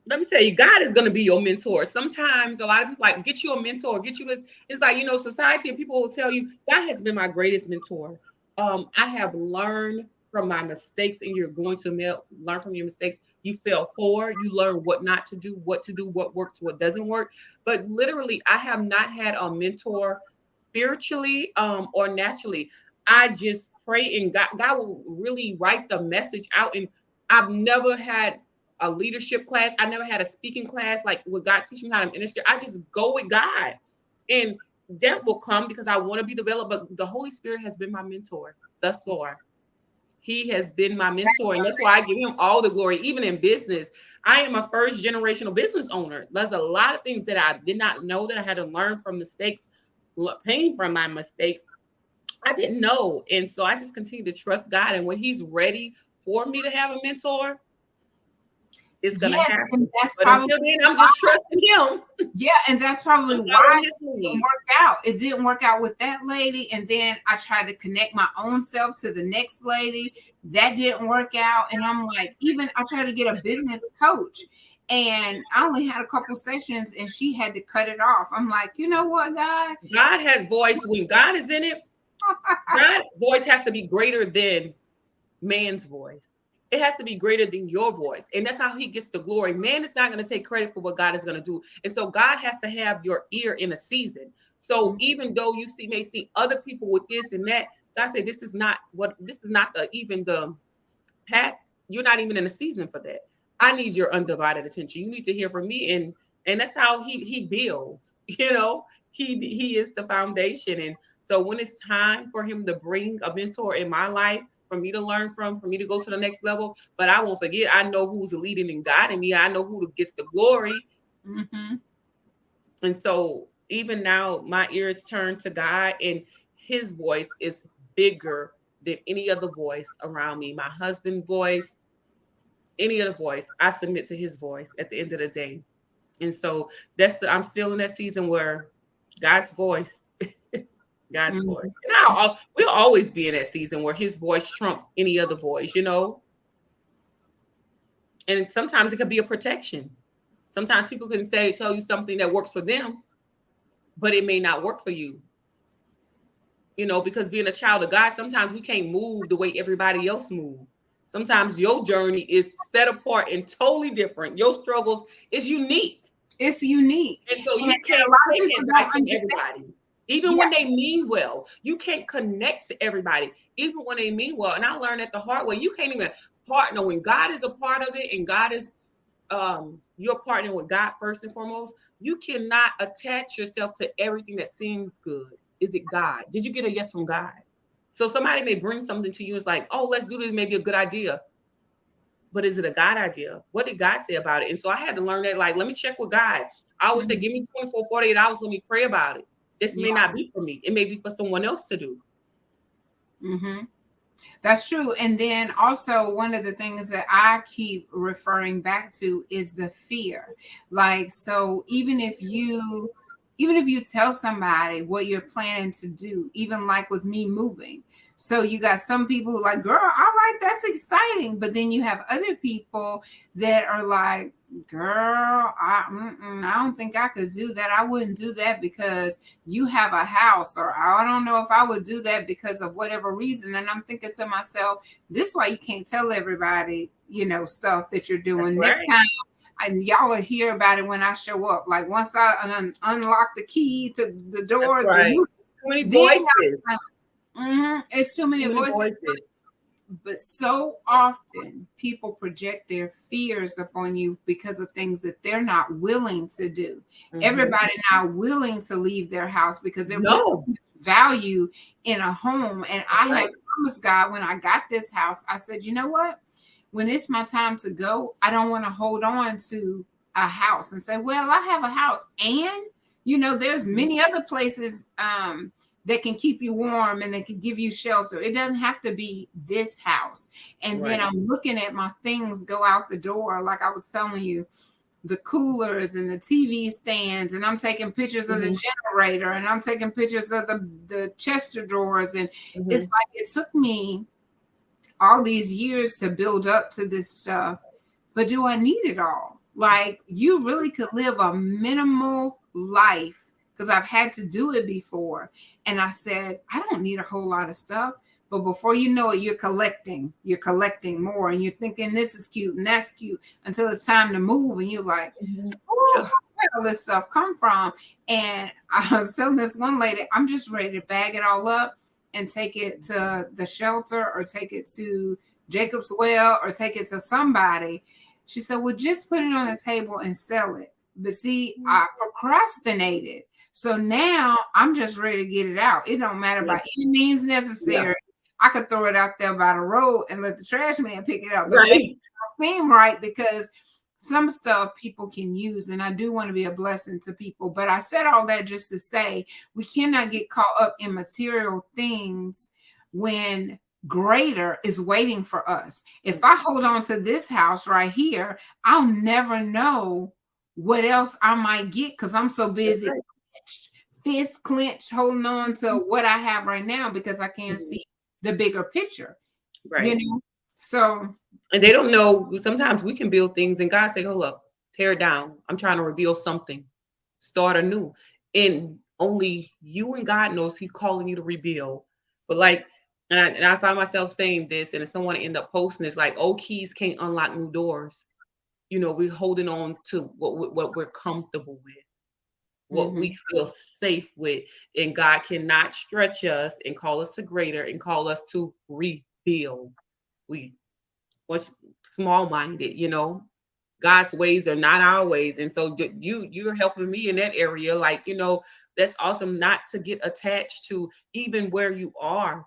Let me tell you, God is going to be your mentor. Sometimes a lot of people like, get you a mentor, get you this. It's like, society and people will tell you, God has been my greatest mentor. I have learned from my mistakes, and you're going to learn from your mistakes. You fail forward, you learn what not to do, what works, what doesn't work. But literally, I have not had a mentor spiritually or naturally. I just pray, and God will really write the message out. And I've never had a leadership class. I never had a speaking class like what God teach me how to minister. I just go with God, and that will come because I want to be developed. But the Holy Spirit has been my mentor thus far. He has been my mentor, and that's why I give him all the glory. Even in business, I am a first generational business owner. There's a lot of things that I did not know, that I had to learn from mistakes, pain from my mistakes. I didn't know, and so I just continue to trust God. And when He's ready for me to have a mentor, it's gonna Yes, and happen. that's But probably until then, I'm just trusting him. yeah, and that's probably I'm why following it his didn't lead. work out. It didn't work out with that lady, and then I tried to connect my own self to the next lady. That didn't work out, and I'm like, even I tried to get a business coach, and I only had a couple sessions, and she had to cut it off. I'm like, you know what, God? God has voice. When God is in it, God's voice has to be greater than man's voice. It has to be greater than your voice. And that's how he gets the glory. Man is not going to take credit for what God is going to do. And so God has to have your ear in a season. So even though you may see other people with this and that, God said, this is not even the path. You're not even in a season for that. I need your undivided attention. You need to hear from me. And that's how he builds, he is the foundation. And so when it's time for him to bring a mentor in my life, for me to learn from, for me to go to the next level. But I won't forget, I know who's leading and guiding me. I know who gets the glory. Mm-hmm. And so even now, my ears turn to God, and his voice is bigger than any other voice around me. My husband's voice, any other voice, I submit to his voice at the end of the day. And so I'm still in that season where God's voice God's voice. And we'll always be in that season where his voice trumps any other voice, And sometimes it can be a protection. Sometimes people can tell you something that works for them, but it may not work for you. Because being a child of God, sometimes we can't move the way everybody else moves. Sometimes your journey is set apart and totally different. Your struggles is unique. It's unique. And so And you a can't lot of take people advice don't from understand. everybody. Even when they mean well, you can't connect to everybody, even when they mean well. And I learned that the hard way. You can't even partner when God is a part of it, and God is you're partnering with God first and foremost. You cannot attach yourself to everything that seems good. Is it God? Did you get a yes from God? So somebody may bring something to you. It's like, oh, let's do this. Maybe a good idea. But is it a God idea? What did God say about it? And so I had to learn that, like, let me check with God. I always say, give me 24, 48 hours. Let me pray about it. This may not be for me. It may be for someone else to do. Mm-hmm. That's true. And then also one of the things that I keep referring back to is the fear. Like, so even if you tell somebody what you're planning to do, even like with me moving. So you got some people who like, girl, all right, that's exciting. But then you have other people that are like, girl, I don't think I could do that. I wouldn't do that because you have a house, or I don't know if I would do that because of whatever reason. And I'm thinking to myself, this is why you can't tell everybody, stuff that you're doing. Next time, and y'all will hear about it when I show up. Like once I unlock the key to the door, That's right. Too many voices. It's too many voices. But so often people project their fears upon you because of things that they're not willing to do. Everybody not willing to leave their house because they're No, value in a home. And that's I have right. promised God when I got this house, I said, you know what? When it's my time to go, I don't want to hold on to a house and say, well, I have a house. And, there's many other places that can keep you warm and that can give you shelter. It doesn't have to be this house. And then Right. I'm looking at my things go out the door, like I was telling you, the coolers and the TV stands, and I'm taking pictures of the generator, and I'm taking pictures of the Chester drawers. And it's like it took me all these years to build up to this stuff, but do I need it all? Like, you really could live a minimal life, because I've had to do it before. And I said, I don't need a whole lot of stuff. But before you know it, you're collecting more, and you're thinking this is cute and that's cute until it's time to move. And you're like, oh, where did all this stuff come from? And I was telling this one lady, I'm just ready to bag it all up and take it to the shelter, or take it to Jacob's Well, or take it to somebody. She said, well, just put it on the table and sell it. But see, I procrastinated. So now I'm just ready to get it out. It don't matter by any means necessary. Yeah. I could throw it out there by the road and let the trash man pick it up. But right. It don't seem right, because some stuff people can use, and I do want to be a blessing to people. But I said all that just to say we cannot get caught up in material things when greater is waiting for us. If I hold on to this house right here, I'll never know what else I might get, because I'm so busy fist clenched holding on to what I have right now, because I can't see the bigger picture. Right. So, and they don't know. Sometimes we can build things and God say, hold up, tear it down. I'm trying to reveal something, start anew. And only you and God knows He's calling you to rebuild. But like, and I find myself saying this, and if someone end up posting, it's like, old keys can't unlock new doors. We're holding on to what we're comfortable with, what we feel safe with. And God cannot stretch us and call us to greater and call us to rebuild. We was small-minded, God's ways are not our ways. And so you're helping me in that area. Like, that's awesome, not to get attached to even where you are.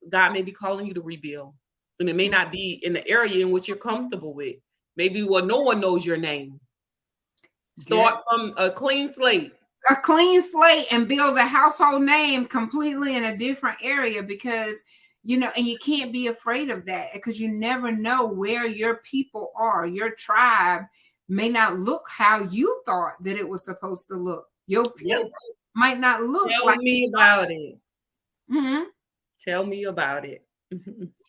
God may be calling you to rebuild, and it may not be in the area in which you're comfortable with. Maybe no one knows your name. Start from a clean slate. A clean slate and build a household name completely in a different area, because and you can't be afraid of that, because you never know where your people are. Your tribe may not look how you thought that it was supposed to look. Your people might not look. Tell me about it. Mm-hmm. Tell me about it.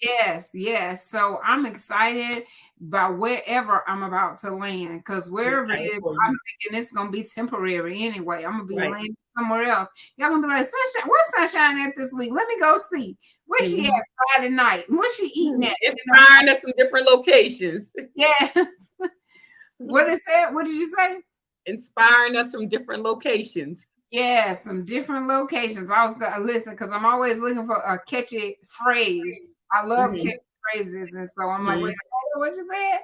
Yes. So I'm excited about wherever I'm about to land, because wherever it is, I'm thinking it's going to be temporary anyway. I'm going to be landing somewhere else. Y'all going to be like, Sunshine, what's Sunshine at this week? Let me go see. Where's she at Friday night? What's she eating at? Inspiring us some different locations. Yes. What is that? What did you say? Inspiring us from different locations. Yeah, some different locations. I was gonna listen, because I'm always looking for a catchy phrase. I love catchy phrases, and so I'm like, wait, what you said?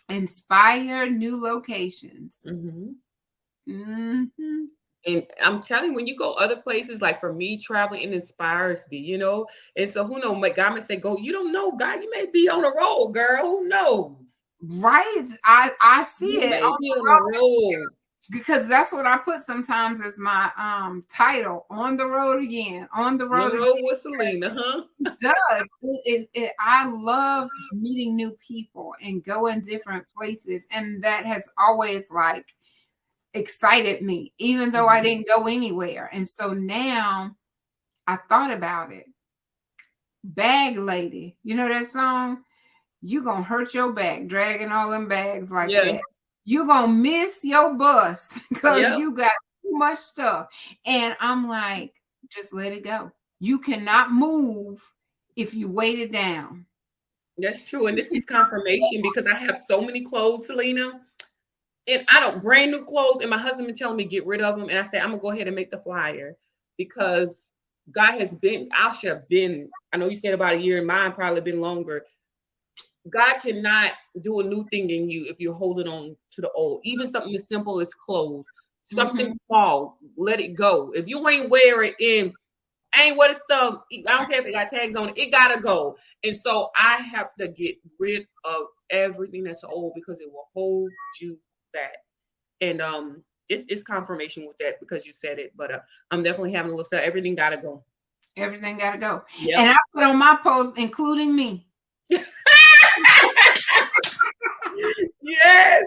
Inspire new locations. And I'm telling you, when you go other places, like for me, traveling, it inspires me, And so who knows? God may say, go. You don't know, God. You may be on a roll, girl. Who knows? Right. I see it on the road. Because that's what I put sometimes as my title, on the road again, on the road with Celena, huh? It does. I love meeting new people and going different places, and that has always excited me, even though I didn't go anywhere. And so now I thought about it. Bag lady, you know that song? You gonna hurt your back dragging all them bags like that. You're going to miss your bus because you got too much stuff. And I'm like, just let it go. You cannot move if you weight it down. That's true. And this is confirmation, because I have so many clothes, Celena. And I don't, brand new clothes. And my husband been telling me get rid of them. And I say, I'm going to go ahead and make the flyer, because God has been, I should have been, I know you said about a year, and mine probably been longer. God cannot do a new thing in you if you're holding on to the old. Even something as simple as clothes, something small, let it go. If you ain't wear it in, ain't what it's stuff. I don't care if it got tags on it, it gotta go. And so I have to get rid of everything that's old because it will hold you back. And it's confirmation with that because you said it. But I'm definitely having a little stuff. Everything gotta go. Everything gotta go. Yep. And I put on my post, including me. Yes.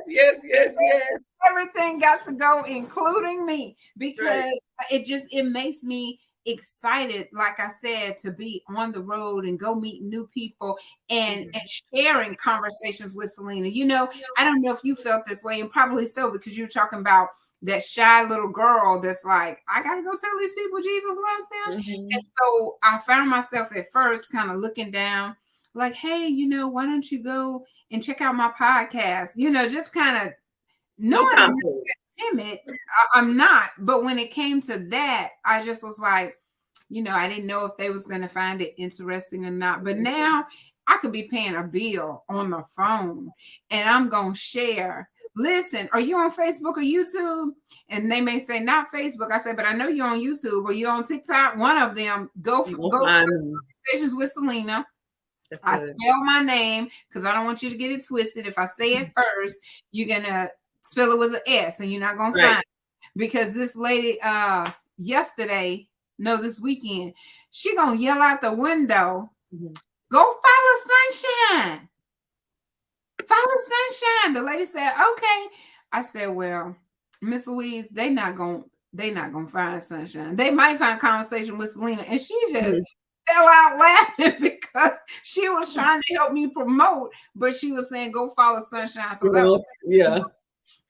Everything got to go, including me, because it makes me excited, like I said, to be on the road and go meet new people and sharing conversations with Celena. You know, I don't know if you felt this way, and probably so, because you're talking about that shy little girl that's like, I gotta go tell these people Jesus loves them. And so I found myself at first kind of looking down, like, hey, you know, why don't you go and check out my podcast? You know, just kind of knowing I'm not timid. I'm not. But when it came to that, I just was like, you know, I didn't know if they was going to find it interesting or not. But now I could be paying a bill on the phone and I'm going to share. Listen, are you on Facebook or YouTube? And they may say, not Facebook. I say, but I know you're on YouTube or you're on TikTok. One of them, go Conversations with Celena. I spell my name because I don't want you to get it twisted. If I say it first, you're going to spell it with an S and you're not going to find it. Because this lady this weekend, she going to yell out the window, go follow Sunshine. Follow Sunshine. The lady said, okay. I said, well, Miss Louise, they not gonna find Sunshine. They might find conversation with Celena. And she just fell out laughing because she was trying to help me promote, but she was saying, go follow Sunshine. So that was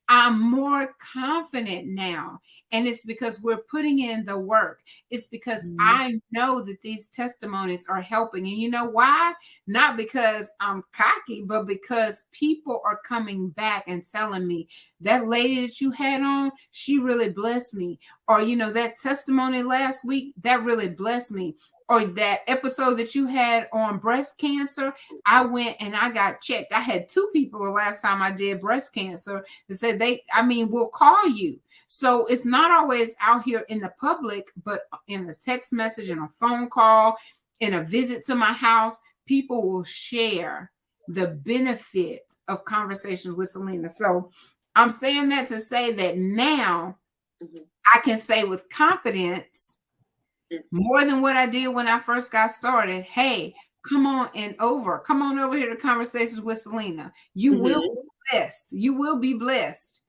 I'm more confident now. And it's because we're putting in the work. It's because I know that these testimonies are helping. And you know why? Not because I'm cocky, but because people are coming back and telling me that lady that you had on, she really blessed me. Or, you know, that testimony last week, that really blessed me. Or that episode that you had on breast cancer, I went and I got checked. I had 2 people the last time I did breast cancer that said we'll call you. So it's not always out here in the public, but in a text message, in a phone call, in a visit to my house, people will share the benefit of conversations with Celena. So I'm saying that to say that now I can say with confidence, more than what I did when I first got started. Hey, come on over here to Conversations with Celena. You will be blessed. You will be blessed.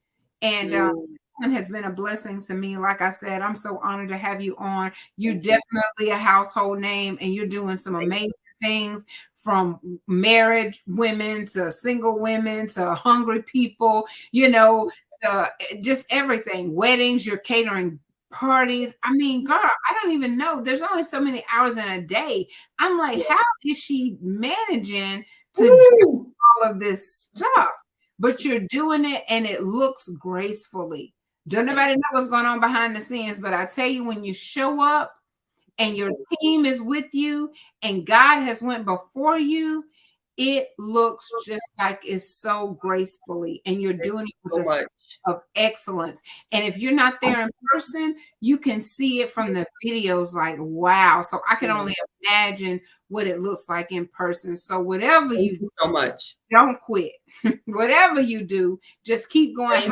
And it has been a blessing to me. Like I said, I'm so honored to have you on. You're definitely a household name and you're doing some amazing things, from married women to single women to hungry people, you know, to just everything. Weddings, you're catering parties. I mean, girl, I don't even know. There's only so many hours in a day. I'm like, how is she managing to do all of this stuff? But you're doing it and it looks gracefully. Don't nobody know what's going on behind the scenes, but I tell you, when you show up and your team is with you and God has went before you, it looks just like it's so gracefully, and you're doing it with a sense of excellence. And if you're not there in person, you can see it from the videos, like, wow. So I can only imagine what it looks like in person. So whatever you do, so much, don't quit. Whatever you do, just keep going.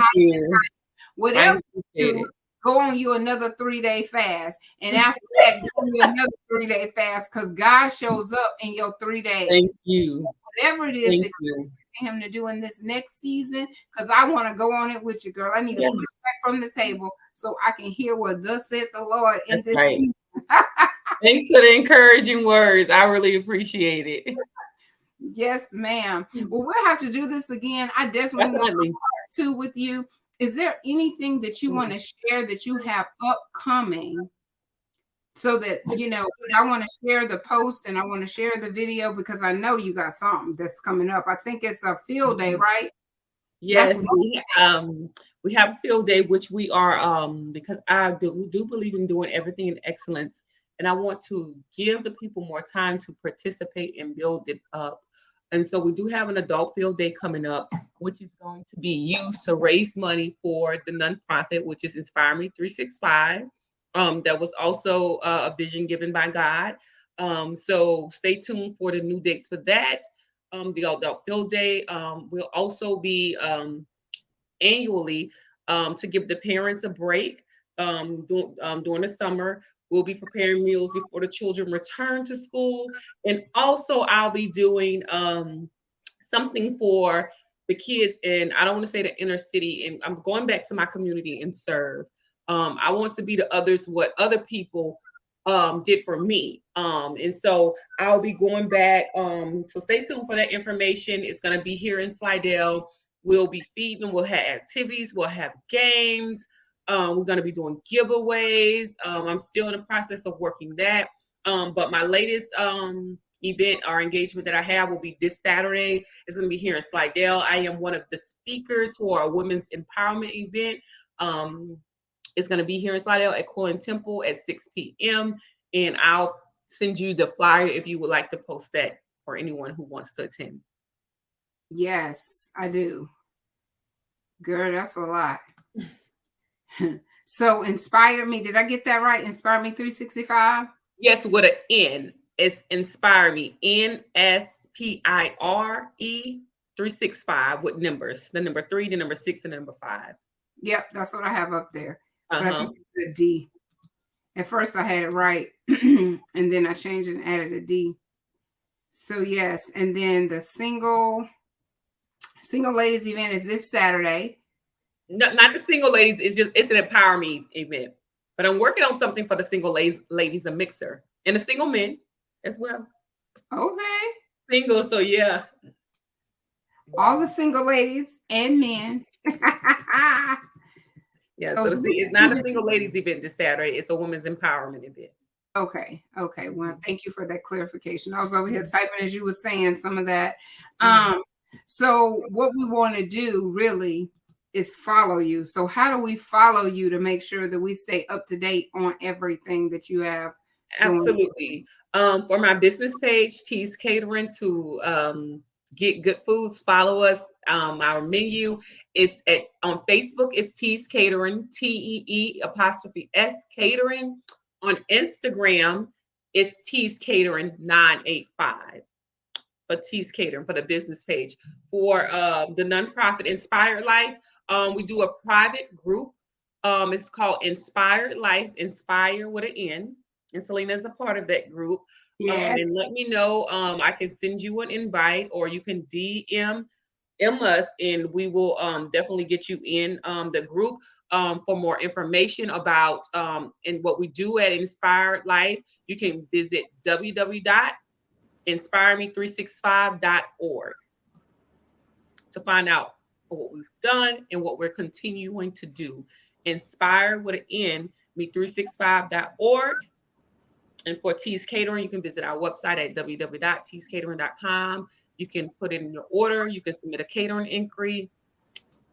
Whatever you do, go on you another 3-day fast. And after that, go on you another 3-day fast, because God shows up in your 3 days. Thank you. So whatever it is that you're expecting him to do in this next season, because I want to go on it with you, girl. I need to push back from the table so I can hear what thus saith the Lord in this season. Thanks for the encouraging words. I really appreciate it. Yes, ma'am. Well, we'll have to do this again. I definitely want to part 2 with you. Is there anything that you want to share that you have upcoming, so that, you know, I want to share the post and I want to share the video, because I know you got something that's coming up. I think it's a field day, right? Yes, we have a field day, which we are, because I do believe in doing everything in excellence. and I want to give the people more time to participate and build it up. And so we do have an adult field day coming up, which is going to be used to raise money for the nonprofit, which is Inspire Me 365. That was also a vision given by God. So stay tuned for the new dates for that. The adult field day will also be annually to give the parents a break during the summer. We'll be preparing meals before the children return to school. And also, I'll be doing something for the kids in, I don't want to say the inner city, and I'm going back to my community and serve. I want to be to others what other people did for me. And so I'll be going back. So stay tuned for that information. It's going to be here in Slidell. We'll be feeding, we'll have activities, we'll have games. We're going to be doing giveaways. I'm still in the process of working that. But my latest event or engagement that I have will be this Saturday. It's going to be here in Slidell. I am one of the speakers for a women's empowerment event. It's going to be here in Slidell at Quillen Temple at 6 p.m. And I'll send you the flyer if you would like to post that for anyone who wants to attend. Yes, I do. Girl, that's a lot. So Inspire Me, did I get that right? Inspire Me 365? Yes, with an N. It's Inspire Me. NSPIRE 365 with numbers. The number 3, the number 6, and the number 5. Yep, that's what I have up there. But I think it's a D. At first I had it right, and then I changed it and added a D. So yes, and then the single ladies event is this Saturday. No, not the single ladies. It's an Empower Me event. But I'm working on something for the single ladies, a mixer, and the single men as well. Okay. Single, so yeah. All the single ladies and men. Yeah, so it's not a single ladies event this Saturday. It's a women's empowerment event. Okay. Well, thank you for that clarification. I was over here typing as you were saying some of that. So what we want to do really is follow you. So how do we follow you to make sure that we stay up to date on everything that you have? Absolutely. For my business page, T's Catering, to get good foods, follow us. Our menu is on Facebook. It's T's Catering, TEE''S Catering. On Instagram, it's T's Catering 985. For T's Catering for the business page. For the nonprofit Inspired Life, we do a private group. It's called Inspired Life, Inspire with an N. And Celena is a part of that group. Yeah. And let me know. I can send you an invite, or you can DM us, and we will definitely get you in the group. For more information about and what we do at Inspired Life, you can visit www.inspireme365.org to find out what we've done and what we're continuing to do. Inspire with an N, me365.org. And for T's Catering, you can visit our website at www.tscatering.com. You can put in your order. You can submit a catering inquiry.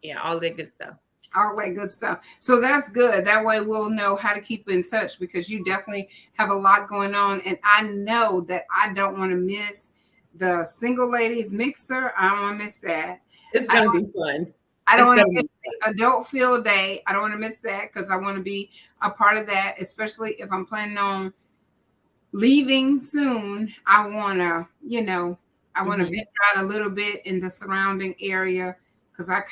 Yeah, all that good stuff. All that good stuff. So that's good. That way we'll know how to keep in touch, because you definitely have a lot going on. And I know that I don't want to miss the single ladies mixer. I don't want to miss that. It's going to be fun. I don't want to miss the adult field day. I don't want to miss that, because I want to be a part of that, especially if I'm planning on leaving soon. I want to, venture out a little bit in the surrounding area, because I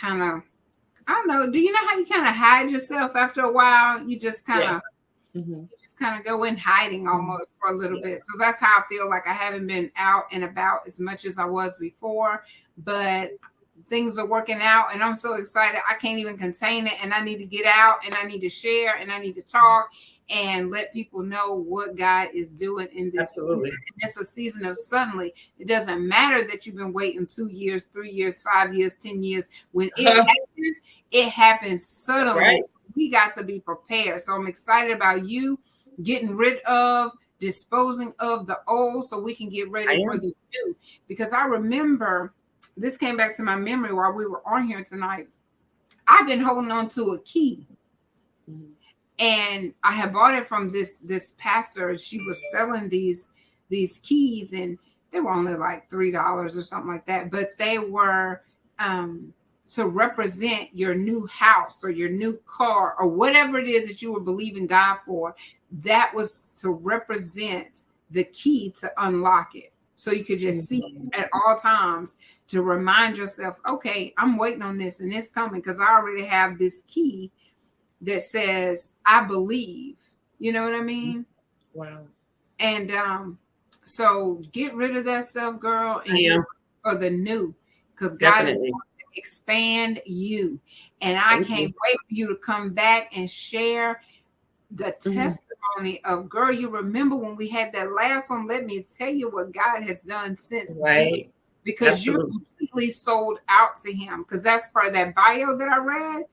don't know. Do you know how you kind of hide yourself after a while? You just kind of, go in hiding almost for a little bit. So that's how I feel like I haven't been out and about as much as I was before, but things are working out, and I'm so excited. I can't even contain it, and I need to get out, and I need to share, and I need to talk and let people know what God is doing in this season. And it's a season of suddenly. It doesn't matter that you've been waiting 2 years, 3 years, 5 years, 10 years. When it happens suddenly. Right. So we got to be prepared. So I'm excited about you getting rid of, disposing of the old, so we can get ready for the new. Because I remember, this came back to my memory while we were on here tonight. I've been holding on to a key. And I had bought it from this pastor. She was selling these keys, and they were only like $3 or something like that. But they were to represent your new house or your new car or whatever it is that you were believing God for. That was to represent the key to unlock it. So you could just see it at all times to remind yourself, okay, I'm waiting on this and it's coming because I already have this key that says, I believe. You know what I mean? Wow. And so get rid of that stuff, girl, and get for the new, because God is going to expand you. And I can't wait for you to come back and share the testimony of, girl, you remember when we had that last one? Let me tell you what God has done since then, because you're completely sold out to him. Because that's part of that bio that I read.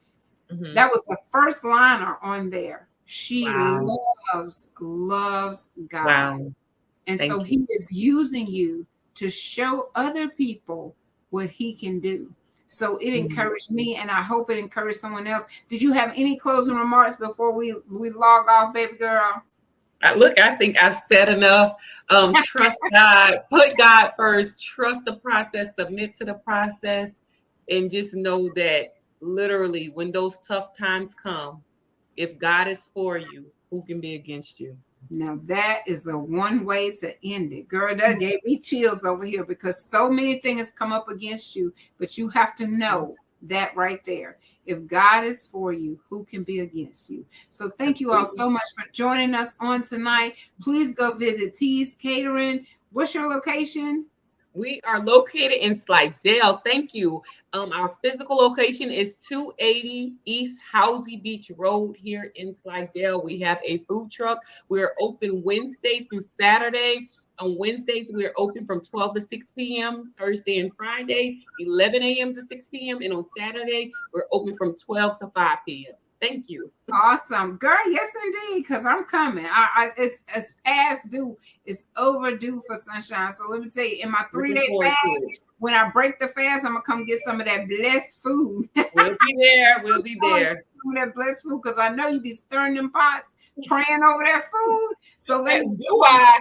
That was the first liner on there. She loves God. Wow. And so he is using you to show other people what he can do. So it encouraged me, and I hope it encouraged someone else. Did you have any closing remarks before we log off, baby girl? Look, I think I've said enough. Trust God, put God first, trust the process, submit to the process, and just know that literally when those tough times come, if God is for you, who can be against you? Now that is the one way to end it, girl. That gave me chills over here, because so many things come up against you, but you have to know that right there. If God is for you, who can be against you? So thank you all so much for joining us on tonight. Please go visit T's Catering. What's your location? We are located in Slidell. Thank you. Our physical location is 280 East Housey Beach Road here in Slidell. We have a food truck. We're open Wednesday through Saturday. On Wednesdays, we're open from 12 to 6 p.m. Thursday and Friday, 11 a.m. to 6 p.m. And on Saturday, we're open from 12 to 5 p.m. Thank you. Awesome, girl. Yes, indeed. Because I'm coming. It's past due. It's overdue for Sunshine. So let me tell you, in my 3-day fast, when I break the fast, I'm gonna come get some of that blessed food. We'll be there. We'll be there. Some of that blessed food, because I know you be stirring them pots, praying over that food. So let me do I.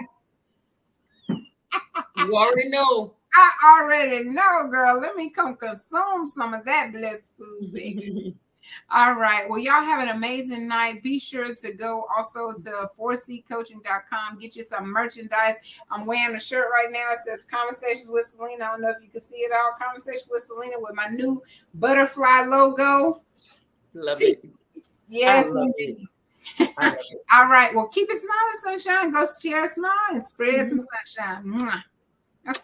You already know. I already know, girl. Let me come consume some of that blessed food, baby. All right. Well, y'all have an amazing night. Be sure to go also to 4ccoaching.com. Get you some merchandise. I'm wearing a shirt right now. It says Conversations with Celena. I don't know if you can see it all. Conversation with Celena with my new butterfly logo. Love it. Yes. All right. Well, keep it smiling, sunshine. Go share a smile and spread some sunshine. Mwah.